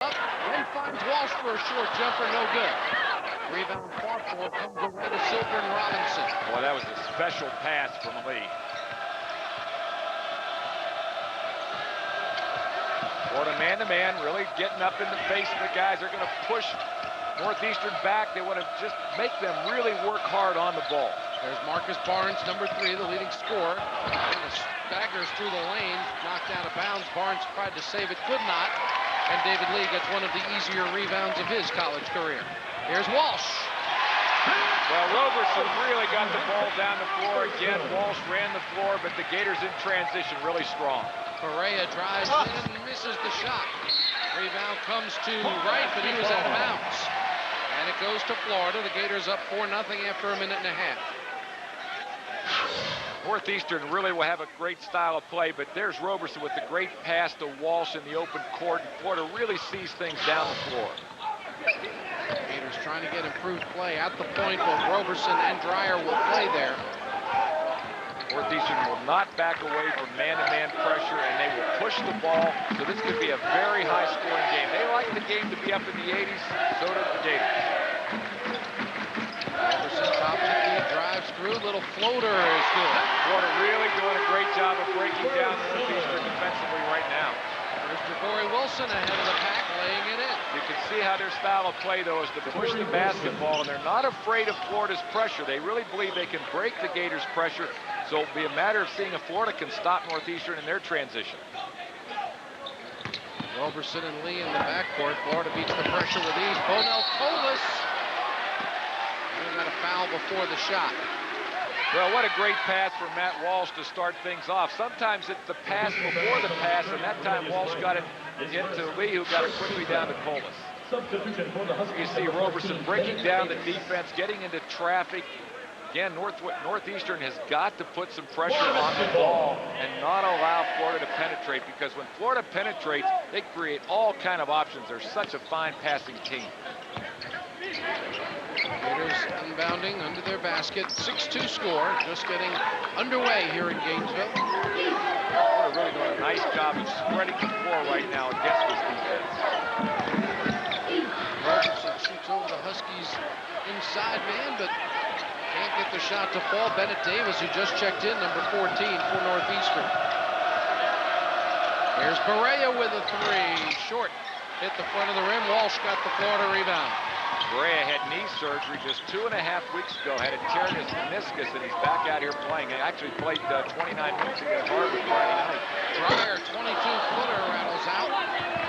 Up and finds Walsh for a short jumper, no good. Rebound fought for, comes away to Sylbrin Robinson. Boy, that was a special pass from Lee. Florida man-to-man, really getting up in the face of the guys. They're going to push Northeastern back. They want to just make them really work hard on the ball. There's Marcus Barnes, number 3, the leading scorer. And staggers through the lane, knocked out of bounds. Barnes tried to save it, could not. And David Lee gets one of the easier rebounds of his college career. Here's Walsh. Well, Roberson really got the ball down the floor again. Walsh ran the floor, but the Gators in transition really strong. Barea drives in and misses the shot. Rebound comes to Wright, but he was out of bounds. And it goes to Florida. The Gators up 4-0 after a minute and a half. Northeastern really will have a great style of play, but there's Roberson with the great pass to Walsh in the open court. And Florida really sees things down the floor. Gators trying to get improved play at the point. Both Roberson and Dreyer will play there. Northeastern will not back away from man-to-man pressure, and they will push the ball. So this could be a very high-scoring game. They like the game to be up in the 80s. So do the Gators. Roberson tops it, he drives through. Little floater is good. Florida really doing a great job of breaking down Northeastern defensively right now. There's Javorie Wilson ahead of the pack, laying it in. You can see how their style of play, though, is to push the basketball, and they're not afraid of Florida's pressure. They really believe they can break the Gators' pressure, so it'll be a matter of seeing if Florida can stop Northeastern in their transition. Roberson and Lee in the backcourt. Florida beats the pressure with ease. Bonell Colas. He got a foul before the shot. Well, what a great pass from Matt Walsh to start things off. Sometimes it's the pass before the pass, and that time Walsh got it into Lee, who got it quickly down to Colas. You see Roberson breaking down the defense, getting into traffic. Again, Northeastern has got to put some pressure on the ball and not allow Florida to penetrate, because when Florida penetrates, they create all kind of options. They're such a fine passing team. Gators inbounding under their basket. 6-2 score, just getting underway here in Gainesville. Florida really doing a nice job of spreading the floor right now against this defense. Roberson shoots over the Huskies inside man, but can't get the shot to fall. Bennett Davis, who just checked in, number 14 for Northeastern. Here's Barea with a 3. Short. Hit the front of the rim. Walsh got the Florida rebound. Barea had knee surgery just 2.5 weeks ago, had a tear in his meniscus, and he's back out here playing. He actually played 29 minutes against Harvard Friday night. Dreyer, 22-footer, rattles out.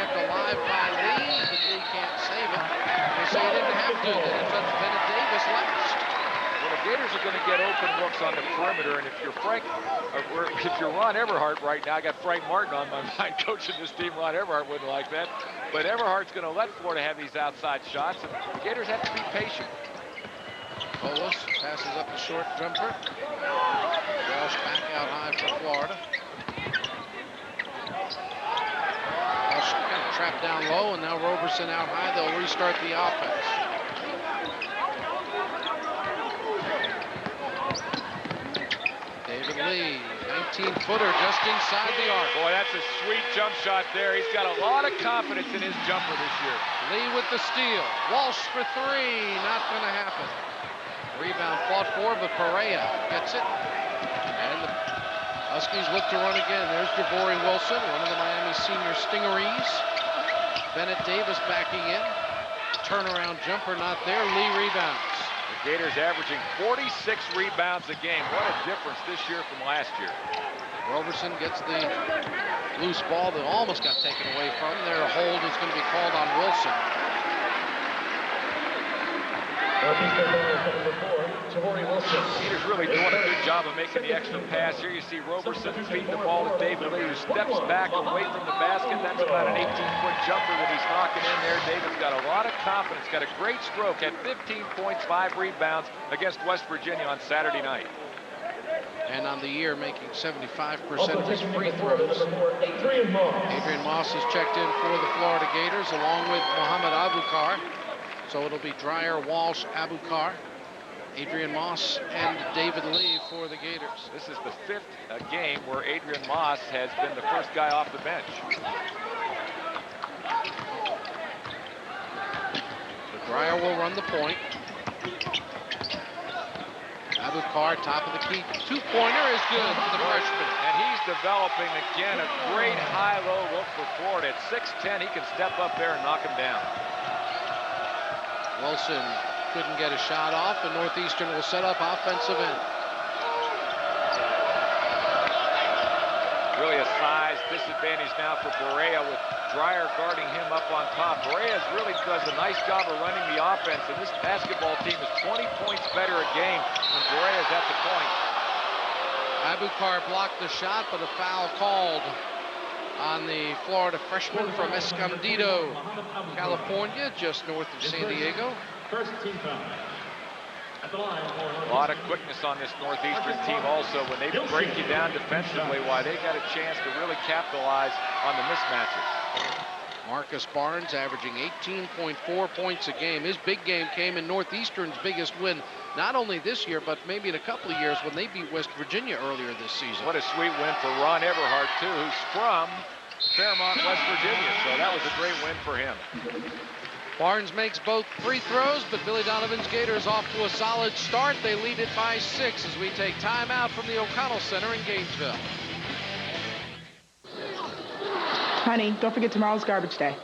Kept alive by Lee, but Lee can't save it. They say he didn't have to. They touched Bennett Davis last. Well, the Gators are going to get open looks on the perimeter, and if you're Ron Everhart right now, I got Frank Martin on my mind coaching this team. Ron Everhart wouldn't like that. But Everhart's going to let Florida have these outside shots, and the Gators have to be patient. Colas passes up the short jumper. Walsh back out high for Florida. Walsh kind of trapped down low, and now Roberson out high. They'll restart the offense. David Lee, 19-footer just inside the arc. Boy, that's a sweet jump shot there. He's got a lot of confidence in his jumper this year. Lee with the steal. Walsh for 3, not going to happen. Rebound fought for, but Barea gets it. And the Huskies look to run again. There's Javorie Wilson, one of the Miami senior stingeries. Bennett Davis backing in. Turnaround jumper not there. Lee rebounds. The Gators averaging 46 rebounds a game. What a difference this year from last year. Roberson gets the loose ball that almost got taken away from him. Their hold is going to be called on Wilson. Gators really doing a good job of making the extra pass. Here you see Roberson feeding the ball to David Lee, who steps back away from the basket. That's about an 18-foot jumper that he's knocking in there. David's got a lot of confidence, got a great stroke, had 15 points, 5 rebounds against West Virginia on Saturday night. And on the year, making 75% of his free throws. Adrian Moss has checked in for the Florida Gators, along with Mohamed Abukar. So it'll be Dreyer, Walsh, Abukar, Adrian Moss, and David Lee for the Gators. This is the 5th game where Adrian Moss has been the first guy off the bench. Dreyer will run the point. Abukar, top of the key. Two-pointer is good for the freshman. And he's developing, again, a great high-low look for Florida. At 6'10", he can step up there and knock him down. Wilson couldn't get a shot off, and Northeastern will set up offensive end. Really a size disadvantage now for Barea with Dreyer guarding him up on top. Barea really does a nice job of running the offense, and this basketball team is 20 points better a game when Barea is at the point. Abukar blocked the shot, but a foul called on the Florida freshman from Escondido, California, just north of San Diego. First team foul. A lot of quickness on this Northeastern team also. When they break you down defensively, why they got a chance to really capitalize on the mismatches. Marcus Barnes averaging 18.4 points a game. His big game came in Northeastern's biggest win, not only this year, but maybe in a couple of years when they beat West Virginia earlier this season. What a sweet win for Ron Everhart, too, who's from Fairmont, West Virginia. So that was a great win for him. Barnes makes both free throws, but Billy Donovan's Gators off to a solid start. They lead it by 6 as we take time out from the O'Connell Center in Gainesville. Honey, don't forget tomorrow's garbage day.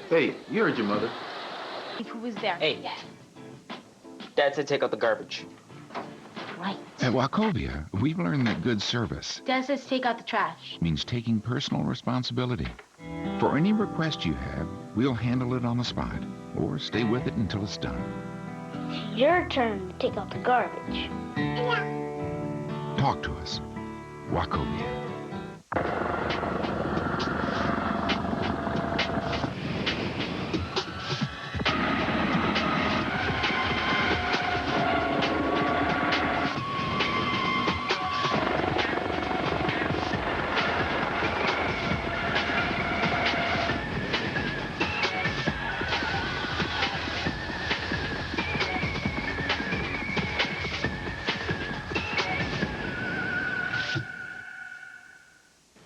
Hey, you heard your mother. Who was there? Hey. Dad said take out the garbage. Right. At Wachovia, we've learned that good service Dad says take out the trash. means taking personal responsibility. For any request you have, we'll handle it on the spot or stay with it until it's done. Your turn to take out the garbage. Talk to us. Wachovia.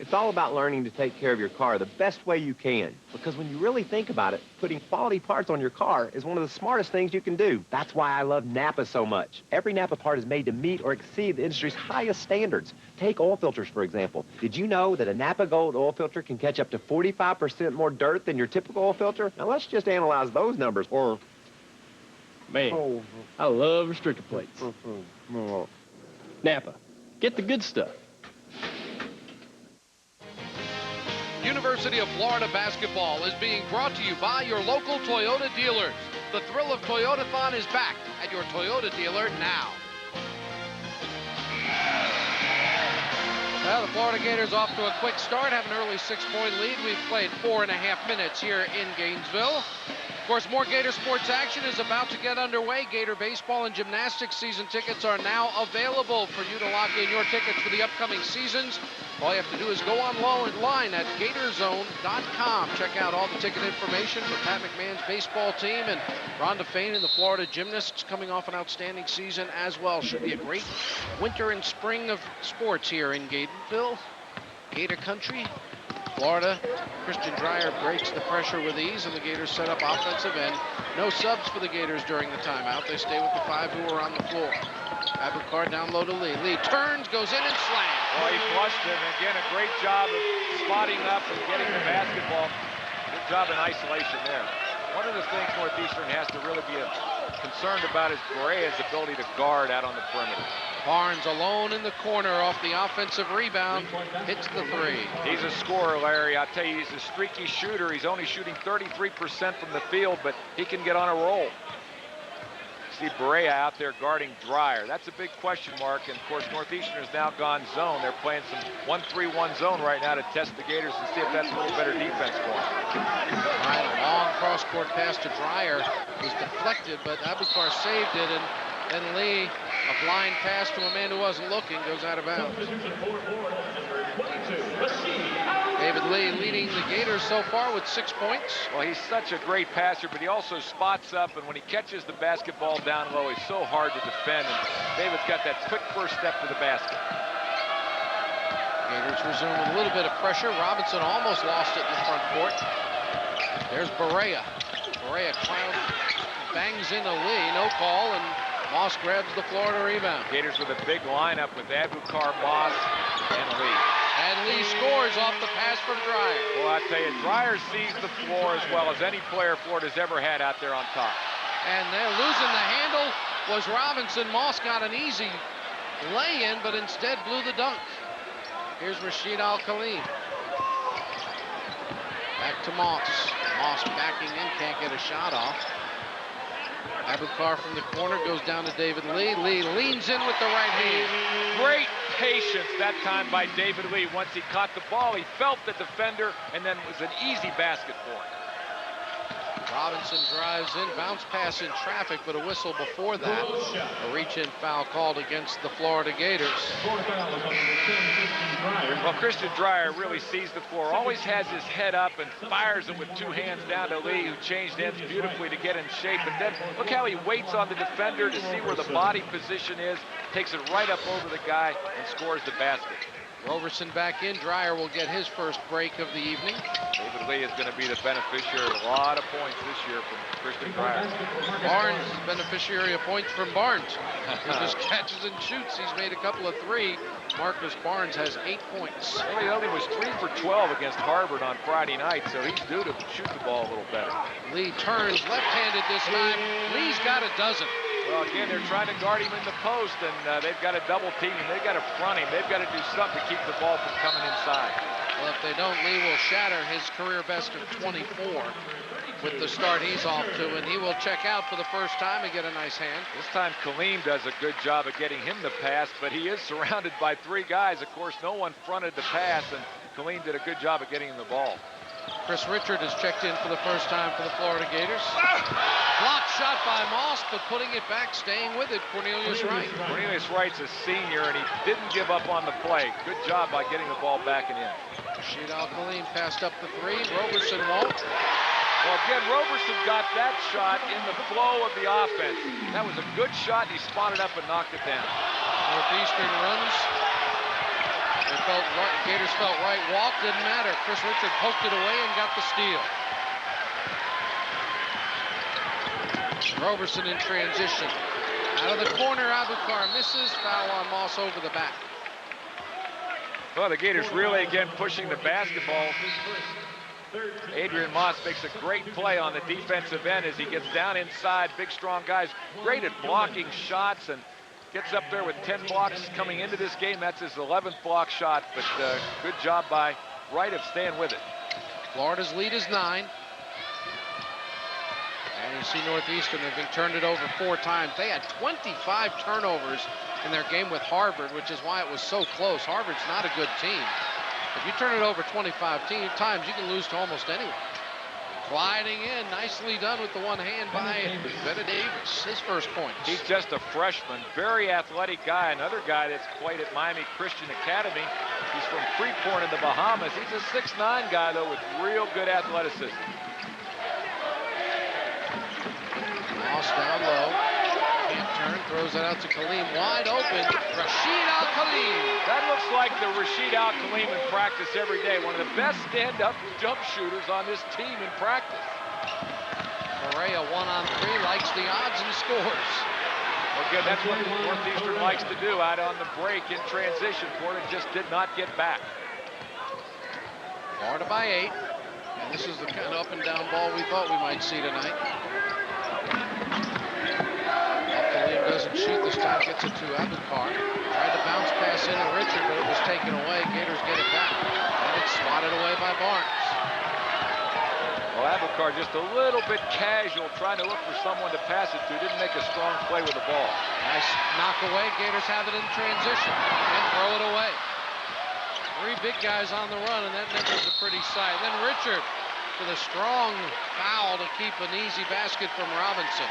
It's all about learning to take care of your car the best way you can. Because when you really think about it, putting quality parts on your car is one of the smartest things you can do. That's why I love Napa so much. Every Napa part is made to meet or exceed the industry's highest standards. Take oil filters, for example. Did you know that a Napa Gold oil filter can catch up to 45% more dirt than your typical oil filter? Now let's just analyze those numbers. Or, Man, I love restrictor plates. Napa, get the good stuff. University of Florida basketball is being brought to you by your local Toyota dealers. The thrill of Toyotathon is back at your Toyota dealer now. Well, the Florida Gators off to a quick start, have an early 6-point lead. We've played 4.5 minutes here in Gainesville. Of course, more Gator sports action is about to get underway. Gator baseball and gymnastics season tickets are now available for you to lock in your tickets for the upcoming seasons. All you have to do is go online at Gatorzone.com. Check out all the ticket information for Pat McMahon's baseball team and Rhonda Fain and the Florida Gymnasts coming off an outstanding season as well. Should be a great winter and spring of sports here in Gainesville, Gator country. Florida, Christian Dreyer breaks the pressure with ease, and the Gators set up offensive end. No subs for the Gators during the timeout. They stay with the 5 who are on the floor. Abukar down low to Lee. Lee turns, goes in, and slams. Well, he flushed him. Again, a great job of spotting up and getting the basketball. Good job in isolation there. One of the things Northeastern has to really be concerned about is Barea's ability to guard out on the perimeter. Barnes alone in the corner off the offensive rebound, hits the 3. He's a scorer, Larry. I'll tell you, he's a streaky shooter. He's only shooting 33% from the field, but he can get on a roll. See Barea out there guarding Dreyer. That's a big question mark, and of course Northeastern has now gone zone. They're playing some 1-3-1 zone right now to test the Gators and see if that's a little better defense for them. Right, a long cross-court pass to Dreyer was deflected, but Abukar saved it, and then Lee, a blind pass to a man who wasn't looking, goes out of bounds. David Lee leading the Gators so far with 6 points. Well, he's such a great passer, but he also spots up, and when he catches the basketball down low, he's so hard to defend, and David's got that quick first step to the basket. Gators resume with a little bit of pressure. Robinson almost lost it in the front court. There's Barea. Barea bangs into Lee, no call, and Moss grabs the Florida rebound. Gators with a big lineup with Abukar, Moss, and Lee. And Lee scores off the pass from Dreyer. Well, I tell you, Dreyer sees the floor as well as any player Florida's ever had out there on top. And they're losing the handle was Robinson. Moss got an easy lay-in, but instead blew the dunk. Here's Rashid Al-Khalim. Back to Moss. Moss backing in, can't get a shot off. Abukar from the corner goes down to David Lee. Lee leans in with the right hand. Great patience that time by David Lee. Once he caught the ball, he felt the defender, and then it was an easy basket for him. Robinson drives in, bounce pass in traffic, but a whistle before that. A reach-in foul called against the Florida Gators. Well, Christian Dreyer really sees the floor, always has his head up and fires it with two hands down to Lee, who changed ends beautifully to get in shape. But then look how he waits on the defender to see where the body position is, takes it right up over the guy, and scores the basket. Roberson back in. Dreyer will get his first break of the evening. David Lee is going to be the beneficiary of a lot of points this year from Christian Dreyer. Barnes, beneficiary of points from Barnes. He just catches and shoots. He's made a couple of three. Marcus Barnes has 8 points. Well, he only was 3 for 12 against Harvard on Friday night, so he's due to shoot the ball a little better. Lee turns left-handed this time. Lee's got a dozen. Well, again, they're trying to guard him in the post, and they've got to double team him. They've got to front him. They've got to do something to keep the ball from coming inside. Well, if they don't, Lee will shatter his career best of 24 with the start he's off to, and he will check out for the first time and get a nice hand. This time, Khalim does a good job of getting him the pass, but he is surrounded by 3 guys. Of course, no one fronted the pass, and Khalim did a good job of getting him the ball. Chris Richard has checked in for the first time for the Florida Gators. Blocked shot by Moss, but putting it back, staying with it, Cornelius Wright. Cornelius Wright's a senior, and he didn't give up on the play. Good job by getting the ball back and in. Rashid Al-Khalim passed up the 3. Roberson won't. Well, again, Roberson got that shot in the flow of the offense. That was a good shot. He spotted up and knocked it down. Northeastern runs. Gators felt Wright walked, didn't matter. Chris Richard poked it away and got the steal. Roberson in transition. Out of the corner, Abukar misses. Foul on Moss over the back. Well, the Gators really, again, pushing the basketball. Adrian Moss makes a great play on the defensive end as he gets down inside. Big, strong guys. Great at blocking shots and gets up there with 10 blocks coming into this game. That's his 11th block shot, but good job by Wright of staying with it. Florida's lead is 9. And you see Northeastern having turned it over 4 times. They had 25 turnovers in their game with Harvard, which is why it was so close. Harvard's not a good team. If you turn it over 25 times, you can lose to almost anyone. Gliding in, nicely done with the one hand by Betta Davis, his first point. He's just a freshman, very athletic guy. Another guy that's played at Miami Christian Academy. He's from Freeport in the Bahamas. He's a 6'9" guy, though, with real good athleticism. Moss down low. Can't turn, throws it out to Khalim, wide open. Rashid Al-Khalim. That looks like the Rashid Al-Khalim in practice every day. One of the best stand-up jump shooters on this team in practice. Barea 1-on-3, likes the odds and scores. Well, good, that's what Northeastern likes to do out on the break in transition. Florida just did not get back. Florida by 8. And this is the kind of up-and-down ball we thought we might see tonight. Al-Khalim doesn't shoot this time, gets it to Abukar. Tried to bounce pass into Richard, but it was taken away. Gators get it back. And it's swatted away by Barnes. Well, Abukar just a little bit casual, trying to look for someone to pass it to. Didn't make a strong play with the ball. Nice knock away. Gators have it in transition and throw it away. 3 big guys on the run, and that was a pretty sight. Then Richard with a strong foul to keep an easy basket from Robinson.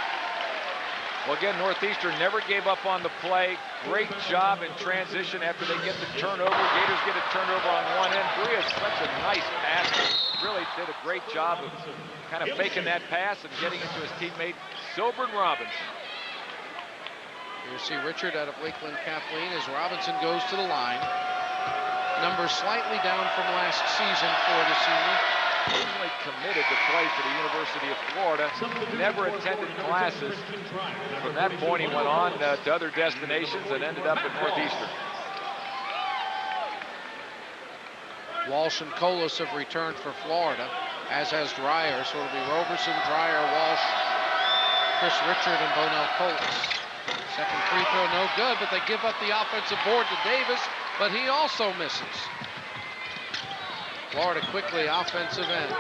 Well, again, Northeastern never gave up on the play. Great job in transition after they get the turnover. Gators get a turnover on one end. Brea's such a nice passer. Really did a great job of kind of faking that pass and getting it to his teammate, Sylbrin Robinson. You see Richard out of Lakeland Kathleen as Robinson goes to the line. Numbers slightly down from last season for the senior. originally committed to play for the University of Florida, never attended classes. From that point, he went on to other destinations and ended up at Northeastern. Walsh and Colas have returned for Florida, as has Dreyer. So it'll be Roberson, Dreyer, Walsh, Chris Richard, and Bonell Colas. Second free throw, no good, but they give up the offensive board to Davis, but he also misses. Florida quickly offensive end.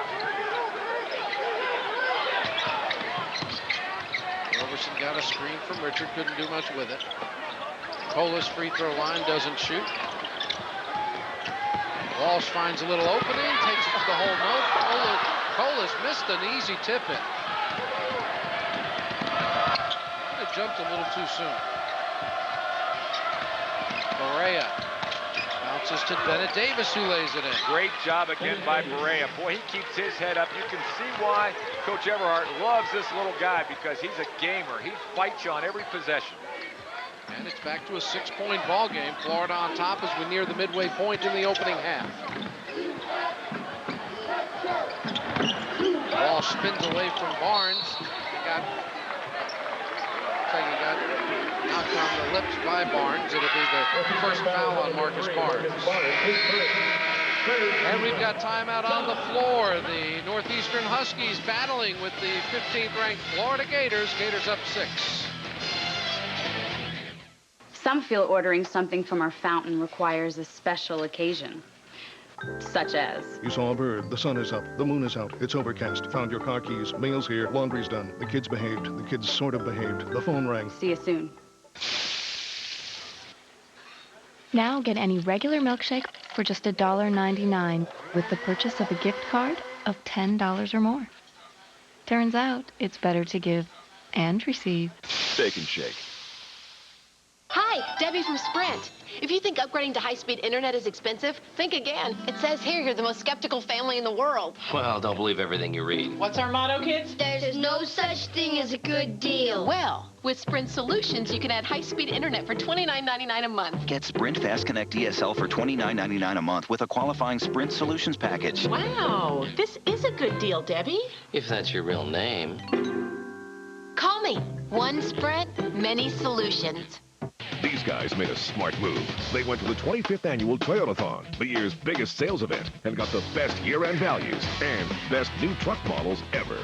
Roberson got a screen from Richard, couldn't do much with it. Colas free throw line, doesn't shoot. Walsh finds a little opening, takes it to the hole. No, Colas missed an easy tip-in. It jumped a little too soon. Barea bounces to Bennett Davis, who lays it in. Great job again by Barea. Boy, he keeps his head up. You can see why Coach Everhart loves this little guy, because he's a gamer. He fights you on every possession. And it's back to a 6-point ball game. Florida on top as we near the midway point in the opening half. Ball spins away from Barnes. He got knocked on the lips by Barnes. It'll be the first foul on Marcus Barnes. And we've got timeout on the floor. The Northeastern Huskies battling with the 15th ranked Florida Gators. Gators up 6. Some feel ordering something from our fountain requires a special occasion, such as... You saw a bird. The sun is up. The moon is out. It's overcast. Found your car keys. Mail's here. Laundry's done. The kids behaved. The kids sort of behaved. The phone rang. See you soon. Now get any regular milkshake for just $1.99 with the purchase of a gift card of $10 or more. Turns out it's better to give and receive. Steak and Shake. Hi, Debbie from Sprint. If you think upgrading to high-speed internet is expensive, think again. It says here you're the most skeptical family in the world. Well, don't believe everything you read. What's our motto, kids? There's no such thing as a good deal. Well, with Sprint Solutions, you can add high-speed internet for $29.99 a month. Get Sprint Fast Connect DSL for $29.99 a month with a qualifying Sprint Solutions package. Wow, this is a good deal, Debbie. If that's your real name. Call me. One Sprint, many solutions. These guys made a smart move. They went to the 25th annual Toyotathon, the year's biggest sales event, and got the best year-end values and best new truck models ever.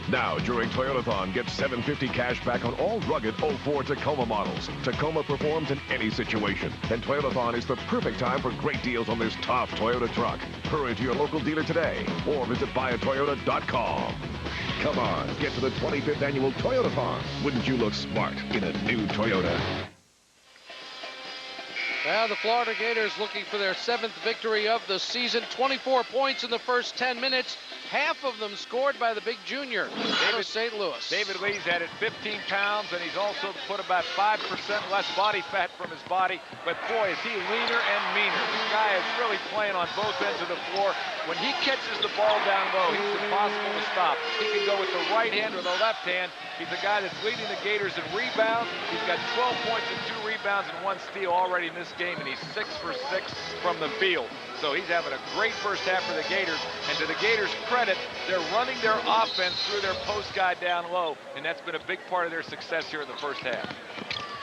Now, during Toyotathon, get $750 cash back on all rugged 04 Tacoma models. Tacoma performs in any situation, and Toyotathon is the perfect time for great deals on this tough Toyota truck. Hurry to your local dealer today or visit buyatoyota.com. Come on, get to the 25th annual Toyotathon. Wouldn't you look smart in a new Toyota? Well, the Florida Gators looking for their 7th victory of the season. 24 points in the first 10 minutes. Half of them scored by the big junior out of St. Louis. David Lee's added 15 pounds, and he's also put about 5% less body fat from his body. But boy, is he leaner and meaner. This guy is really playing on both ends of the floor. When he catches the ball down low, he's impossible to stop. He can go with the right hand or the left hand. He's a guy that's leading the Gators in rebounds. He's got 12 points and 2 rebounds and 1 steal already in this game, and he's 6 for 6 from the field. So he's having a great first half for the Gators. And to the Gators' credit, they're running their offense through their post guy down low, and that's been a big part of their success here in the first half.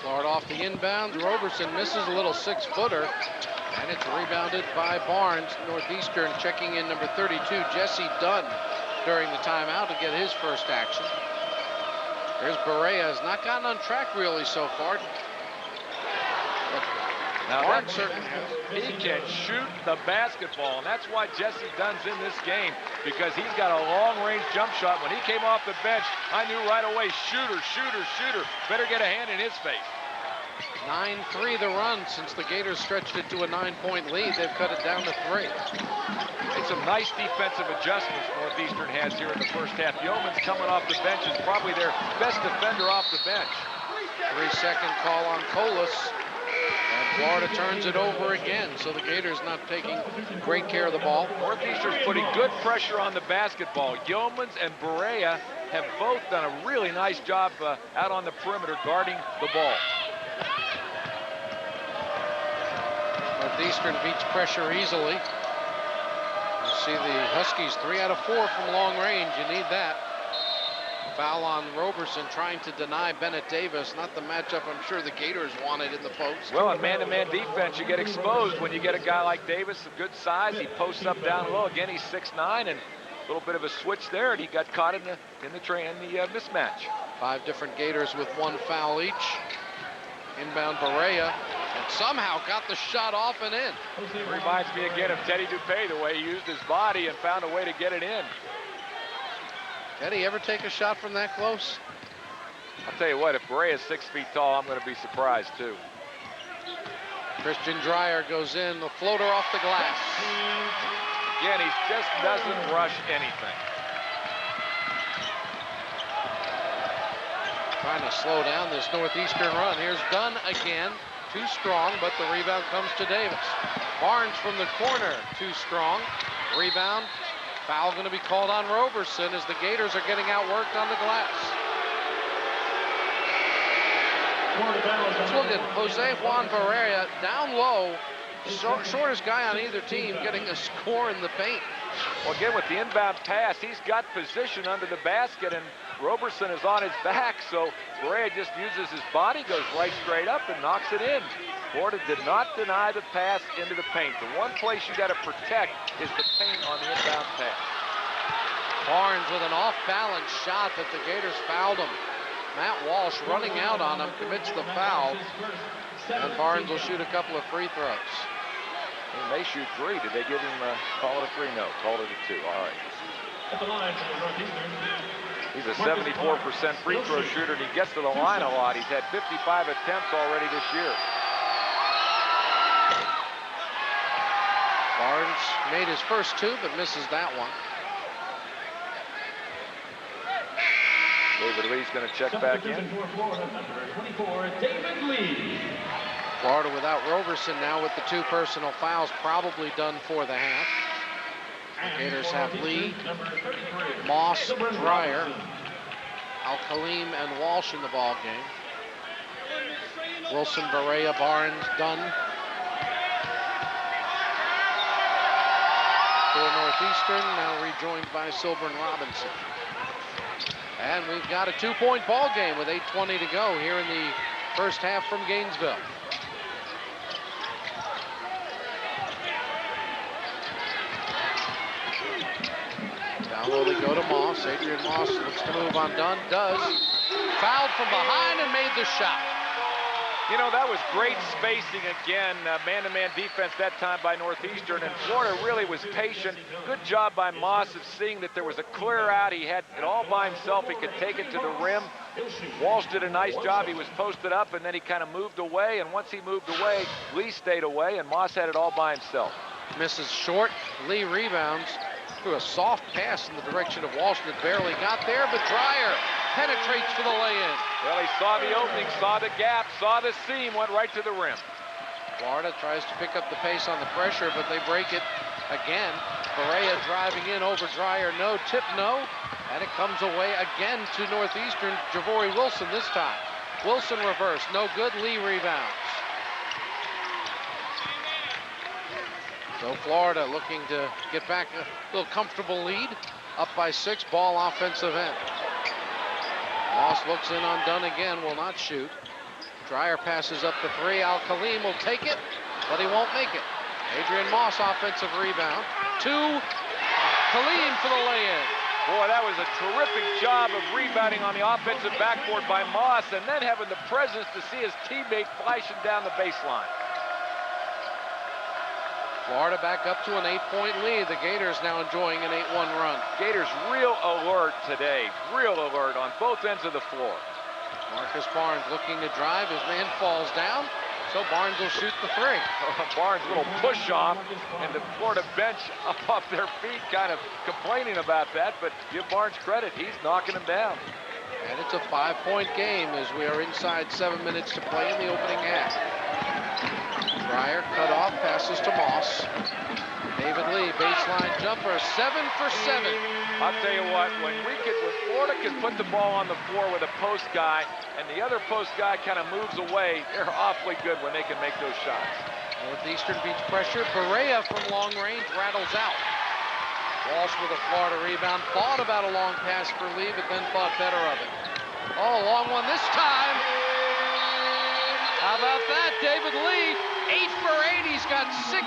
Florida off the inbound. Roberson misses a little 6-footer, and it's rebounded by Barnes. Northeastern checking in number 32, Jesse Dunn, during the timeout to get his first action. There's Barea. Has not gotten on track really so far. Now Barnes certainly has. He can shoot the basketball, and that's why Jesse Dunn's in this game, because he's got a long-range jump shot. When he came off the bench, I knew right away, shooter, shooter, shooter. Better get a hand in his face. 9-3 the run since the Gators stretched it to a 9-point lead. They've cut it down to 3. It's some nice defensive adjustments Northeastern has here in the first half. Yeoman's coming off the bench, is probably their best defender off the bench. 3-second call on Colas. And Florida turns it over again, so the Gators not taking great care of the ball. Northeastern's putting good pressure on the basketball. Yeomans and Barea have both done a really nice job out on the perimeter guarding the ball. Northeastern beats pressure easily. see the Huskies 3 out of 4 from long range. You need that. Foul on Roberson, trying to deny Bennett Davis. Not the matchup I'm sure the Gators wanted in the post. Well, in man-to-man defense, you get exposed when you get a guy like Davis of good size. He posts up down low. Again, he's 6'9", and a little bit of a switch there, and he got caught in the mismatch. 5 different Gators with 1 foul each. Inbound Barea, and somehow got the shot off and in. Reminds me again of Teddy Dupay, the way he used his body and found a way to get it in. Teddy ever take a shot from that close? I'll tell you what, if Barea is 6 feet tall, I'm going to be surprised too. Christian Dreyer goes in, the floater off the glass. Again, he just doesn't rush anything. Trying to slow down this Northeastern run. Here's Dunn again. Too strong, but the rebound comes to Davis. Barnes from the corner, too strong. Rebound. Foul going to be called on Roberson as the Gators are getting outworked on the glass. Let's look at Jose Juan Barea down low. Shortest guy on either team getting a score in the paint. Well, again, with the inbound pass, he's got position under the basket, and Roberson is on his back, so Barea just uses his body, goes right straight up, and knocks it in. Florida did not deny the pass into the paint. The one place you got to protect is the paint on the inbound pass. Barnes with an off-balance shot that the Gators fouled him. Matt Walsh running out on him, commits the foul, and Barnes will shoot a couple of free throws. He may shoot 3. Did they give him call it a 3? No, called it a 2. All right. He's a 74% free throw shooter, and he gets to the line a lot. He's had 55 attempts already this year. Barnes made his first 2, but misses that one. David Lee's going to check back in. David Lee. Florida without Roberson now with the 2 personal fouls, probably done for the half. The Gators have Lee, Moss, Dreyer, Al-Khalim, and Walsh in the ball game. Wilson, Barea, Barnes, Dunn. For Northeastern, now rejoined by Sylbrin Robinson. And we've got a 2-point ball game with 8:20 to go here in the first half from Gainesville. Down low they go to Moss. Adrian Moss looks to move on Dunn. Does. Fouled from behind and made the shot. You know, that was great spacing again. Man-to-man defense that time by Northeastern, and Florida really was patient. Good job by Moss of seeing that there was a clear out. He had it all by himself. He could take it to the rim. Walsh did a nice job. He was posted up, and then he kind of moved away. And once he moved away, Lee stayed away, and Moss had it all by himself. Misses short. Lee rebounds through a soft pass in the direction of Walsh that barely got there, but Dreyer penetrates for the lay-in. Well, he saw the opening, saw the gap, saw the seam, went right to the rim. Florida tries to pick up the pace on the pressure, but they break it again. Barea driving in over Dreyer, no. Tip, no. And it comes away again to Northeastern. Javorie Wilson this time. Wilson reverse, no good. Lee rebounds. So Florida looking to get back a little comfortable lead. Up by 6, ball offensive end. Moss looks in on Dunn again, will not shoot. Dreyer passes up the 3. Al-Khalim will take it, but he won't make it. Adrian Moss offensive rebound. 2. Khalim for the lay-in. Boy, that was a terrific job of rebounding on the offensive backboard by Moss, and then having the presence to see his teammate flashing down the baseline. Florida back up to an 8-point lead. The Gators now enjoying an 8-1 run. Gators real alert today, real alert on both ends of the floor. Marcus Barnes looking to drive. His man falls down, so Barnes will shoot the 3. Barnes' little push off, and the Florida bench up off their feet kind of complaining about that, but give Barnes credit. He's knocking him down. And it's a 5-point game as we are inside 7 minutes to play in the opening half. Dreyer cut off, passes to Moss. David Lee, baseline jumper, 7 for 7. I'll tell you what, when Florida can put the ball on the floor with a post guy, and the other post guy kind of moves away, they're awfully good when they can make those shots. Northeastern beats pressure. Barea from long range rattles out. Walsh with a Florida rebound. Thought about a long pass for Lee, but then thought better of it. Oh, long one this time. How about that? David Lee, 8 for 8. He's got 16.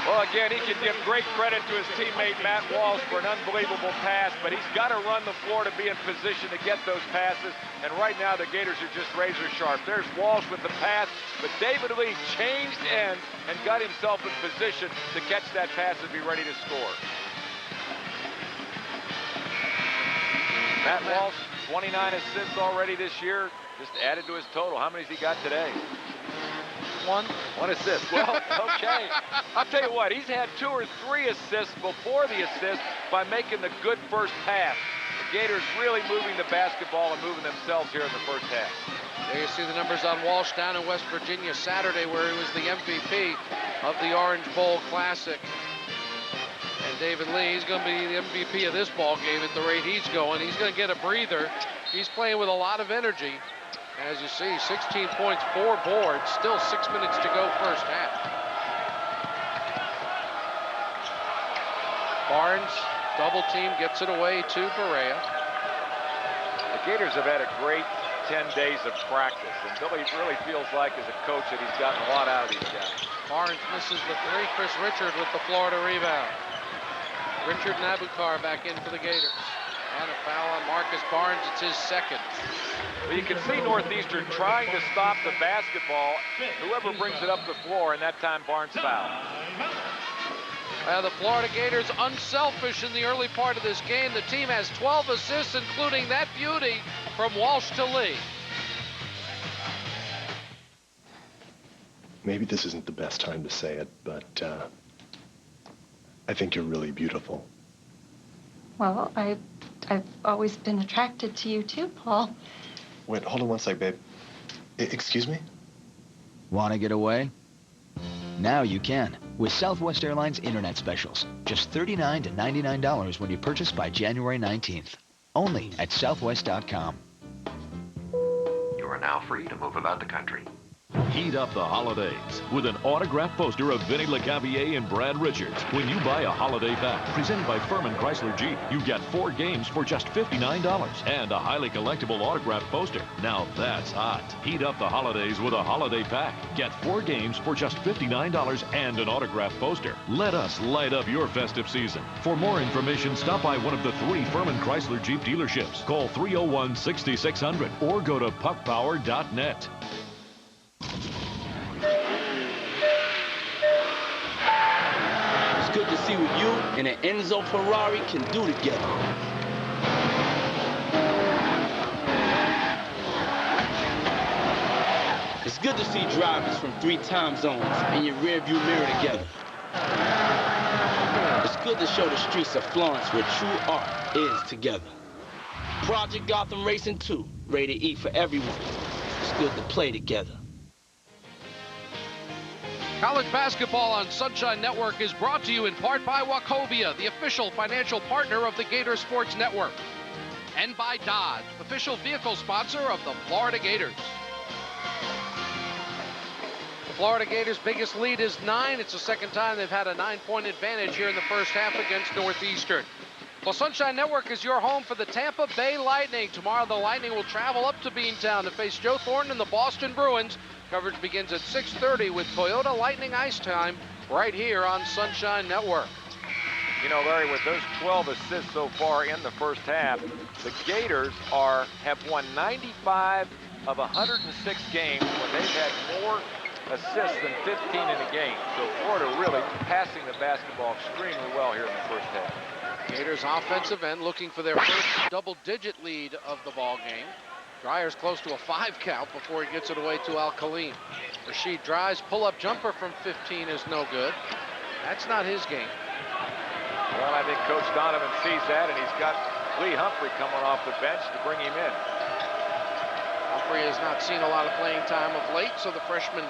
Well, again, he can give great credit to his teammate Matt Walsh for an unbelievable pass, but he's got to run the floor to be in position to get those passes. And right now, the Gators are just razor sharp. There's Walsh with the pass, but David Lee changed ends and got himself in position to catch that pass and be ready to score. Matt Walsh, 29 assists already this year, just added to his total. How many has he got today? One assist. Well, okay. I'll tell you what, he's had 2 or 3 assists before the assist by making the good first pass. The Gators really moving the basketball and moving themselves here in the first half. There you see the numbers on Walsh down in West Virginia Saturday, where he was the MVP of the Orange Bowl Classic. And David Lee, he's going to be the MVP of this ball game at the rate he's going. He's going to get a breather. He's playing with a lot of energy. As you see, 16 points, 4 boards, still 6 minutes to go first half. Barnes, double team, gets it away to Barea. The Gators have had a great 10 days of practice, and Billy really feels like as a coach that he's gotten a lot out of these guys. Barnes misses the 3, Chris Richard with the Florida rebound. Richard Nabukar back in for the Gators. And a foul on Marcus Barnes, it's his second. Well, you can see Northeastern trying to stop the basketball, whoever brings it up the floor, and that time Barnes fouled. The Florida Gators unselfish in the early part of this game. The team has 12 assists, including that beauty from Walsh to Lee. Maybe this isn't the best time to say it, but I think you're really beautiful. Well, I've always been attracted to you too, Paul. Wait, hold on one sec, babe. Excuse me? Want to get away? Now you can, with Southwest Airlines Internet Specials. Just $39 to $99 when you purchase by January 19th. Only at Southwest.com. You are now free to move about the country. Heat up the holidays with an autographed poster of Vinny LeCavier and Brad Richards. When you buy a holiday pack presented by Furman Chrysler Jeep, you get 4 games for just $59 and a highly collectible autographed poster. Now that's hot. Heat up the holidays with a holiday pack. Get 4 games for just $59 and an autographed poster. Let us light up your festive season. For more information, stop by one of the 3 Furman Chrysler Jeep dealerships. Call 301-6600 or go to puckpower.net. It's good to see what you and an Enzo Ferrari can do together. It's good to see drivers from 3 time zones in your rearview mirror together. It's good to show the streets of Florence where true art is together. Project Gotham Racing 2, rated E for everyone. It's good to play together. College basketball on Sunshine Network is brought to you in part by Wachovia, the official financial partner of the Gator Sports Network. And by Dodge, official vehicle sponsor of the Florida Gators. The Florida Gators' biggest lead is 9. It's the second time they've had a 9-point advantage here in the first half against Northeastern. Well, Sunshine Network is your home for the Tampa Bay Lightning. Tomorrow, the Lightning will travel up to Beantown to face Joe Thornton and the Boston Bruins. Coverage begins at 6:30 with Toyota Lightning Ice Time right here on Sunshine Network. You know, Larry, with those 12 assists so far in the first half, the Gators have won 95 of 106 games when they've had more assists than 15 in a game. So Florida really passing the basketball extremely well here in the first half. Gators offensive end looking for their first double-digit lead of the ball game. Dreyer's close to a 5 count before he gets it away to Al-Khalim. Rashid Dry's pull-up jumper from 15 is no good. That's not his game. Well, I think Coach Donovan sees that, and he's got Lee Humphrey coming off the bench to bring him in. Humphrey has not seen a lot of playing time of late, so the freshman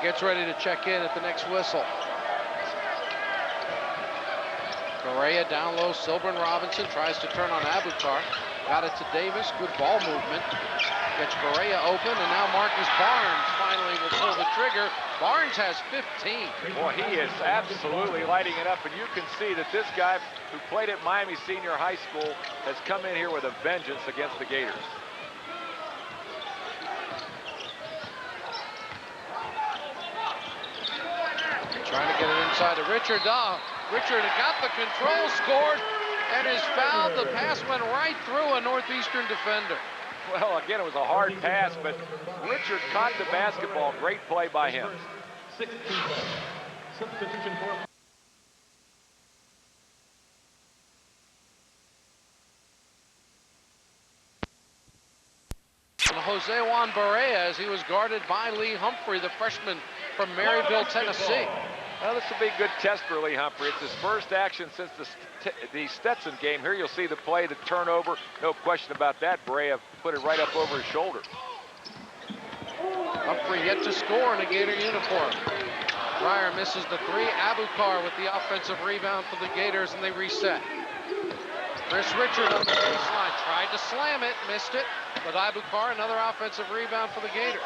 gets ready to check in at the next whistle. Barea down low, Sylbrin Robinson tries to turn on Abukar. Got it to Davis. Good ball movement. Gets Barea open, and now Marcus Barnes finally will pull the trigger. Barnes has 15. Boy, he is absolutely lighting it up, and you can see that this guy who played at Miami Senior High School has come in here with a vengeance against the Gators. Trying to get it inside to Richard. Richard got the control, scored, and is fouled. The pass went right through a Northeastern defender. Well, again, it was a hard pass, but Richard caught the basketball. Great play by him. Substitution for Jose Juan Barea, as he was guarded by Lee Humphrey, the freshman from Maryville, Tennessee. Well, this will be a good test for Lee Humphrey. It's his first action since the Stetson game. Here you'll see the play, the turnover. No question about that. Barea put it right up over his shoulder. Humphrey yet to score in a Gator uniform. Pryor misses the three. Abukar with the offensive rebound for the Gators, and they reset. Chris Richard on the baseline tried to slam it, missed it, but Abukar, another offensive rebound for the Gators.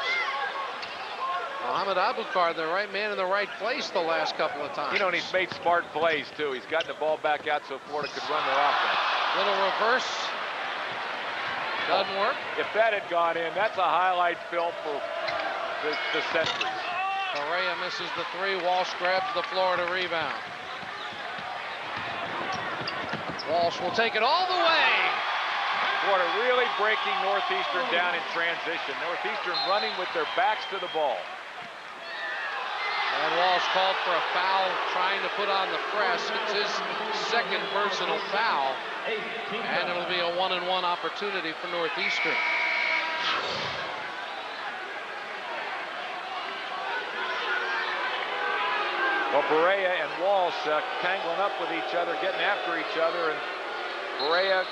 Mohamed Abukar, the right man in the right place the last couple of times. You know, and he's made smart plays, too. He's gotten the ball back out so Florida could run their offense. Little reverse. Doesn't work. If that had gone in, that's a highlight film for the Centuries. Barea misses the three. Walsh grabs the Florida rebound. Walsh will take it all the way. Florida really breaking Northeastern down in transition. Northeastern running with their backs to the ball. And Walsh called for a foul, trying to put on the press. It's his second personal foul. And it'll be a 1-and-1 opportunity for Northeastern. Well, Barea and Walsh tangling up with each other, getting after each other, and Barea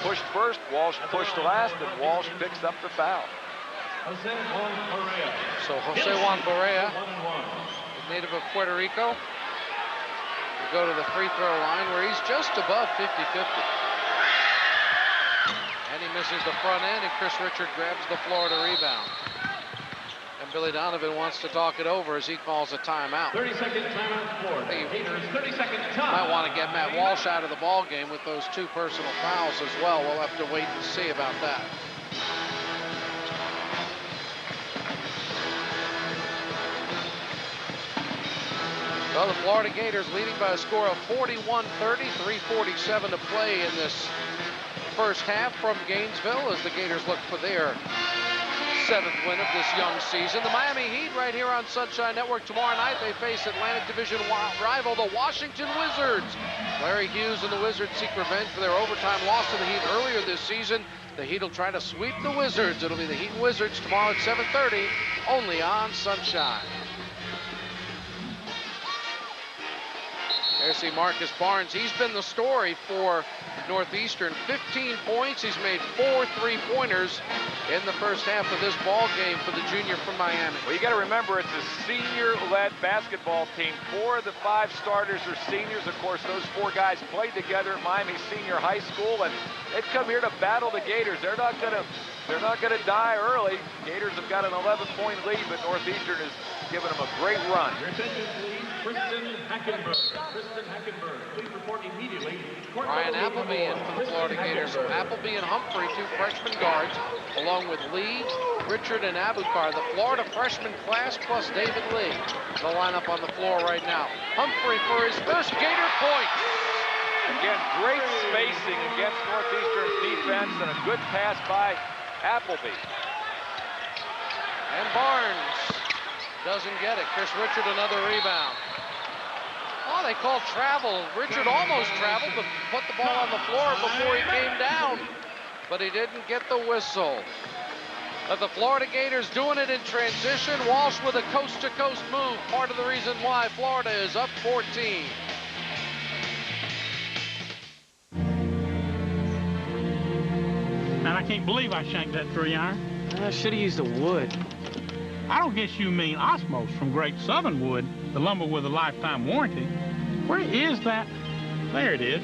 pushed first, Walsh pushed last, and Walsh picks up the foul. So Jose Juan Barea, native of Puerto Rico, will go to the free throw line where he's just above 50-50. And he misses the front end, and Chris Richard grabs the Florida rebound. And Billy Donovan wants to talk it over as he calls a timeout. 30-second timeout, Florida. Gators, 30-second time. Might want to get Matt Walsh out of the ball game with those two personal fouls as well. We'll have to wait and see about that. Well, the Florida Gators leading by a score of 41-30, 3:47 to play in this first half from Gainesville as the Gators look for their 7th win of this young season. The Miami Heat right here on Sunshine Network. Tomorrow night they face Atlantic Division rival, the Washington Wizards. Larry Hughes and the Wizards seek revenge for their overtime loss to the Heat earlier this season. The Heat will try to sweep the Wizards. It'll be the Heat and Wizards tomorrow at 7:30, only on Sunshine. There's see Marcus Barnes. He's been the story for Northeastern. 15 points. He's made 4 3-pointers in the first half of this ball game for the junior from Miami. Well, you got to remember, it's a senior-led basketball team. 4 of the 5 starters are seniors. Of course, those 4 guys played together at Miami Senior High School, and they've come here to battle the Gators. They're not going to die early. Gators have got an 11-point lead, but Northeastern is giving them a great run. Your attention, please. Kristen Hackenberg. Kristen Hackenberg, please report immediately. Ryan Appleby in for the Florida Gators. Appleby and Humphrey, 2 freshman guards, along with Lee, Richard, and Abukar. The Florida freshman class plus David Lee. The lineup on the floor right now. Humphrey for his first Gator point. Again, great spacing against Northeastern's defense and a good pass by Appleby. And Barnes doesn't get it. Chris Richard, another rebound. Oh, they called travel. Richard almost traveled, but put the ball on the floor before he came down. But he didn't get the whistle. But the Florida Gators doing it in transition. Walsh with a coast-to-coast move. Part of the reason why Florida is up 14. Man, I can't believe I shanked that 3-iron. I should have used a wood. I don't guess you mean Osmos from Great Southern Wood, the lumber with a lifetime warranty. Where is that? There it is.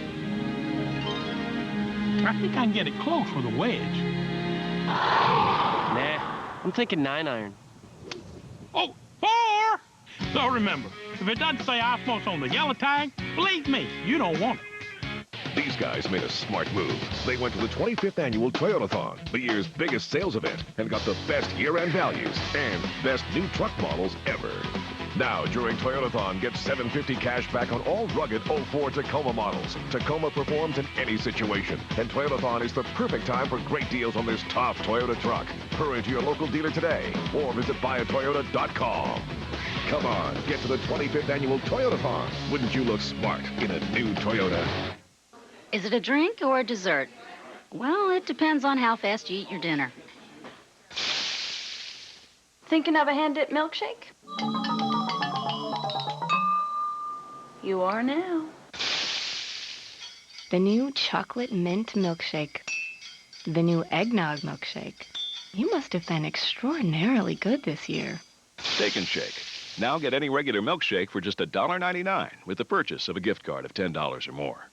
I think I can get it close with a wedge. Nah, I'm thinking 9-iron. Oh, 4! So remember, if it doesn't say osmos on the yellow tag, believe me, you don't want it. These guys made a smart move. They went to the 25th annual Toyotathon, the year's biggest sales event, and got the best year-end values and best new truck models ever. Now, during Toyotathon, get $750 cash back on all rugged 04 Tacoma models. Tacoma performs in any situation, and Toyotathon is the perfect time for great deals on this top Toyota truck. Hurry to your local dealer today or visit buyatoyota.com. Come on, get to the 25th annual Toyotathon. Wouldn't you look smart in a new Toyota? Is it a drink or a dessert? Well, it depends on how fast you eat your dinner. Thinking of a hand-dipped milkshake? You are now. The new chocolate mint milkshake. The new eggnog milkshake. You must have been extraordinarily good this year. Steak and Shake. Now get any regular milkshake for just $1.99 with the purchase of a gift card of $10 or more.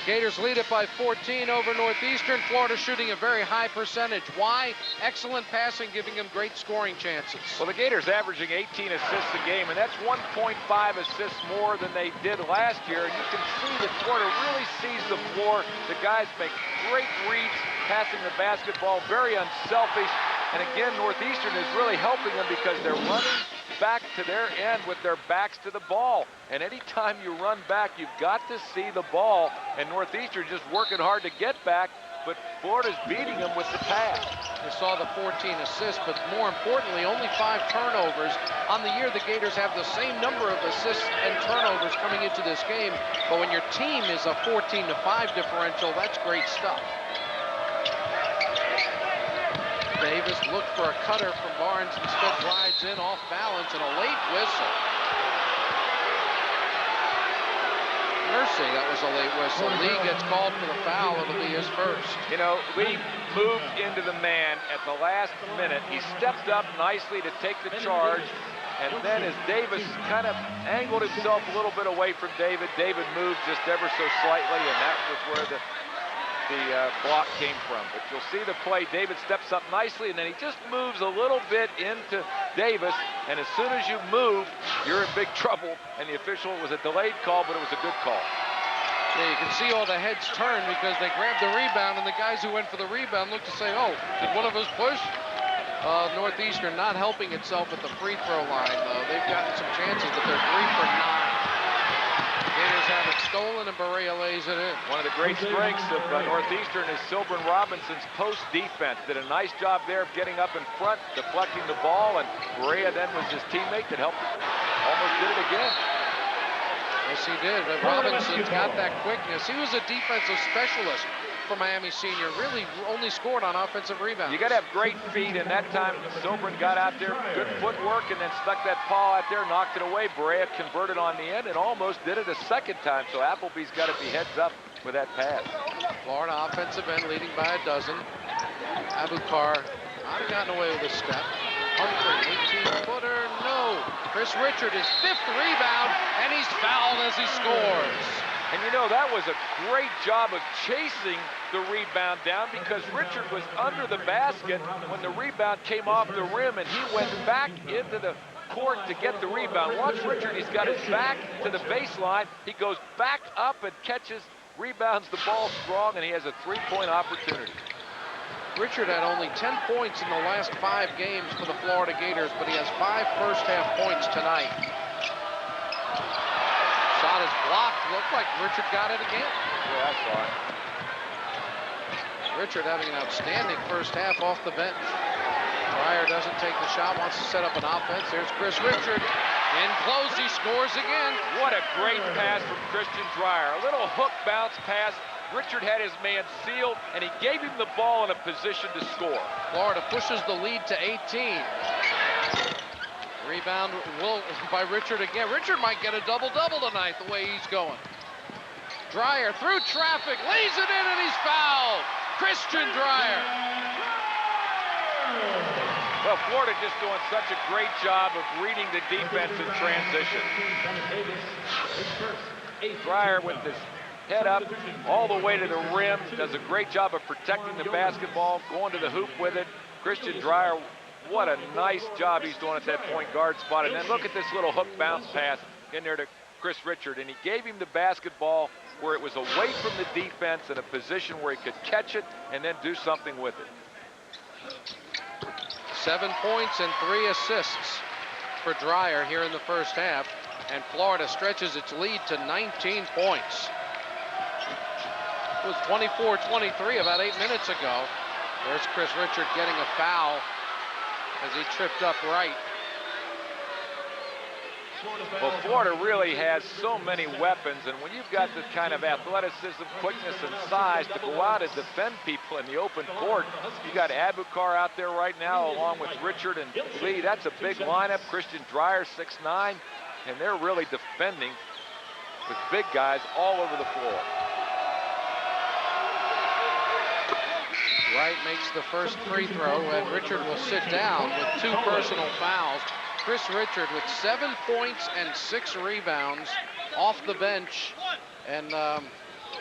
Gators lead it by 14 over Northeastern. Florida shooting a very high percentage. Why? Excellent passing, giving them great scoring chances. Well, the Gators averaging 18 assists a game, and that's 1.5 assists more than they did last year. And you can see that Florida really sees the floor. The guys make great reads, passing the basketball, very unselfish. And again, Northeastern is really helping them because they're running back to their end with their backs to the ball. And anytime you run back, you've got to see the ball. And Northeastern just working hard to get back, but Florida's beating them with the pass. You saw the 14 assists, but more importantly, only 5 turnovers. On the year, the Gators have the same number of assists and turnovers coming into this game. But when your team is a 14-5 differential, that's great stuff. Davis looked for a cutter from Barnes, instead glides in off balance, and a late whistle. Mercy, that was a late whistle. Lee gets called for the foul. It'll be his first. You know, Lee moved into the man at the last minute. He stepped up nicely to take the charge, and then as Davis kind of angled himself a little bit away from David, David moved just ever so slightly, and that was where the block came from. But you'll see the play. David steps up nicely, and then he just moves a little bit into Davis. And as soon as you move, you're in big trouble. And the official, it was a delayed call, but it was a good call. Yeah, you can see all the heads turn because they grabbed the rebound, and the guys who went for the rebound looked to say, oh, did one of us push? Northeastern not helping itself at the free throw line, though. They've gotten some chances, but they're 3 for 9. Gators have it stolen, and Barea lays it in. One of the great strengths of Northeastern is Sylbrin Robinson's post defense. Did a nice job there of getting up in front, deflecting the ball, and Barea then was his teammate that helped almost did it again. Yes, he did. Robinson's got that quickness. He was a defensive specialist for Miami Senior. Really only scored on offensive rebounds. You got to have great feet, and that time Sylbrin got out there, good footwork, and then stuck that paw out there, knocked it away. Barea converted on the end and almost did it a second time, so Appleby's got to be heads up with that pass. Florida offensive end leading by a dozen. Abukar not gotten away with a step. Humphrey, 18-footer, no. Chris Richard, his 5th rebound, and he's fouled as he scores. And you know, that was a great job of chasing the rebound down because Richard was under the basket when the rebound came off the rim, and he went back into the court to get the rebound. Watch Richard, he's got his back to the baseline. He goes back up and catches, rebounds the ball strong, and he has a 3-point opportunity. Richard had only 10 points in the last 5 games for the Florida Gators, but he has 5 first-half points tonight. Shot is blocked. Looked like Richard got it again. Yeah, I saw it. Richard having an outstanding first half off the bench. Dreyer doesn't take the shot, wants to set up an offense. There's Chris Richard. In close, he scores again. What a great pass from Christian Dreyer. A little hook bounce pass. Richard had his man sealed, and he gave him the ball in a position to score. Florida pushes the lead to 18. Rebound by Richard again. Richard might get a double-double tonight the way he's going. Dreyer through traffic, lays it in, and he's fouled. Christian Dreyer. Well, Florida just doing such a great job of reading the defense in transition. Dreyer with this head up, all the way to the rim. Does a great job of protecting the basketball, going to the hoop with it. Christian Dreyer, what a nice job he's doing at that point guard spot. And then look at this little hook bounce pass in there to Chris Richard. And he gave him the basketball where it was away from the defense in a position where he could catch it and then do something with it. 7 points and 3 assists for Dreyer here in the first half. And Florida stretches its lead to 19 points. It was 24-23 about 8 minutes ago. There's Chris Richard getting a foul as he tripped up Wright. Well, Florida really has so many weapons, and when you've got the kind of athleticism, quickness, and size to go out and defend people in the open court, you got Abukar out there right now along with Richard and Lee. That's a big lineup. Christian Dreyer, 6'9", and they're really defending with big guys all over the floor. Wright makes the first free throw, and Richard will sit down with 2 personal fouls. Chris Richard with 7 points and 6 rebounds off the bench. And, well,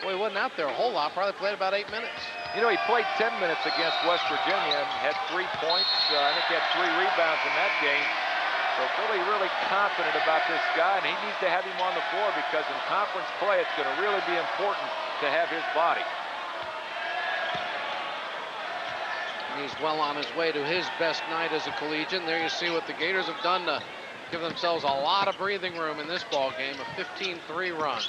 he wasn't out there a whole lot, probably played about 8 minutes. You know, he played 10 minutes against West Virginia and had 3 points. I think he had 3 rebounds in that game. So really, really confident about this guy, and he needs to have him on the floor because in conference play, it's going to really be important to have his body. He's well on his way to his best night as a collegiate. There you see what the Gators have done to give themselves a lot of breathing room in this ball game, a 15-3 run.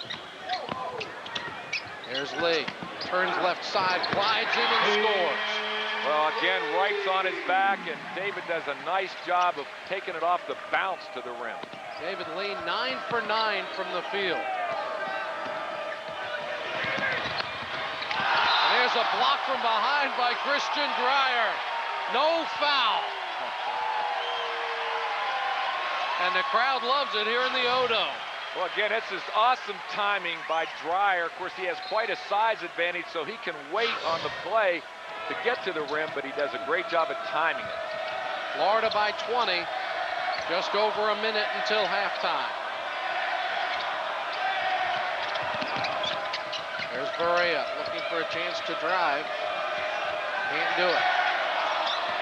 There's Lee, turns left side, glides in and scores. Well, again, Wright's on his back, and David does a nice job of taking it off the bounce to the rim. David Lee, 9 for 9 from the field. There's a block from behind by Christian Dreyer. No foul. And the crowd loves it here in the Odo. Well, again, this is awesome timing by Dreyer. Of course, he has quite a size advantage, so he can wait on the play to get to the rim, but he does a great job at timing it. Florida by 20. Just over a minute until halftime. There's Barea looking for a chance to drive. Can't do it.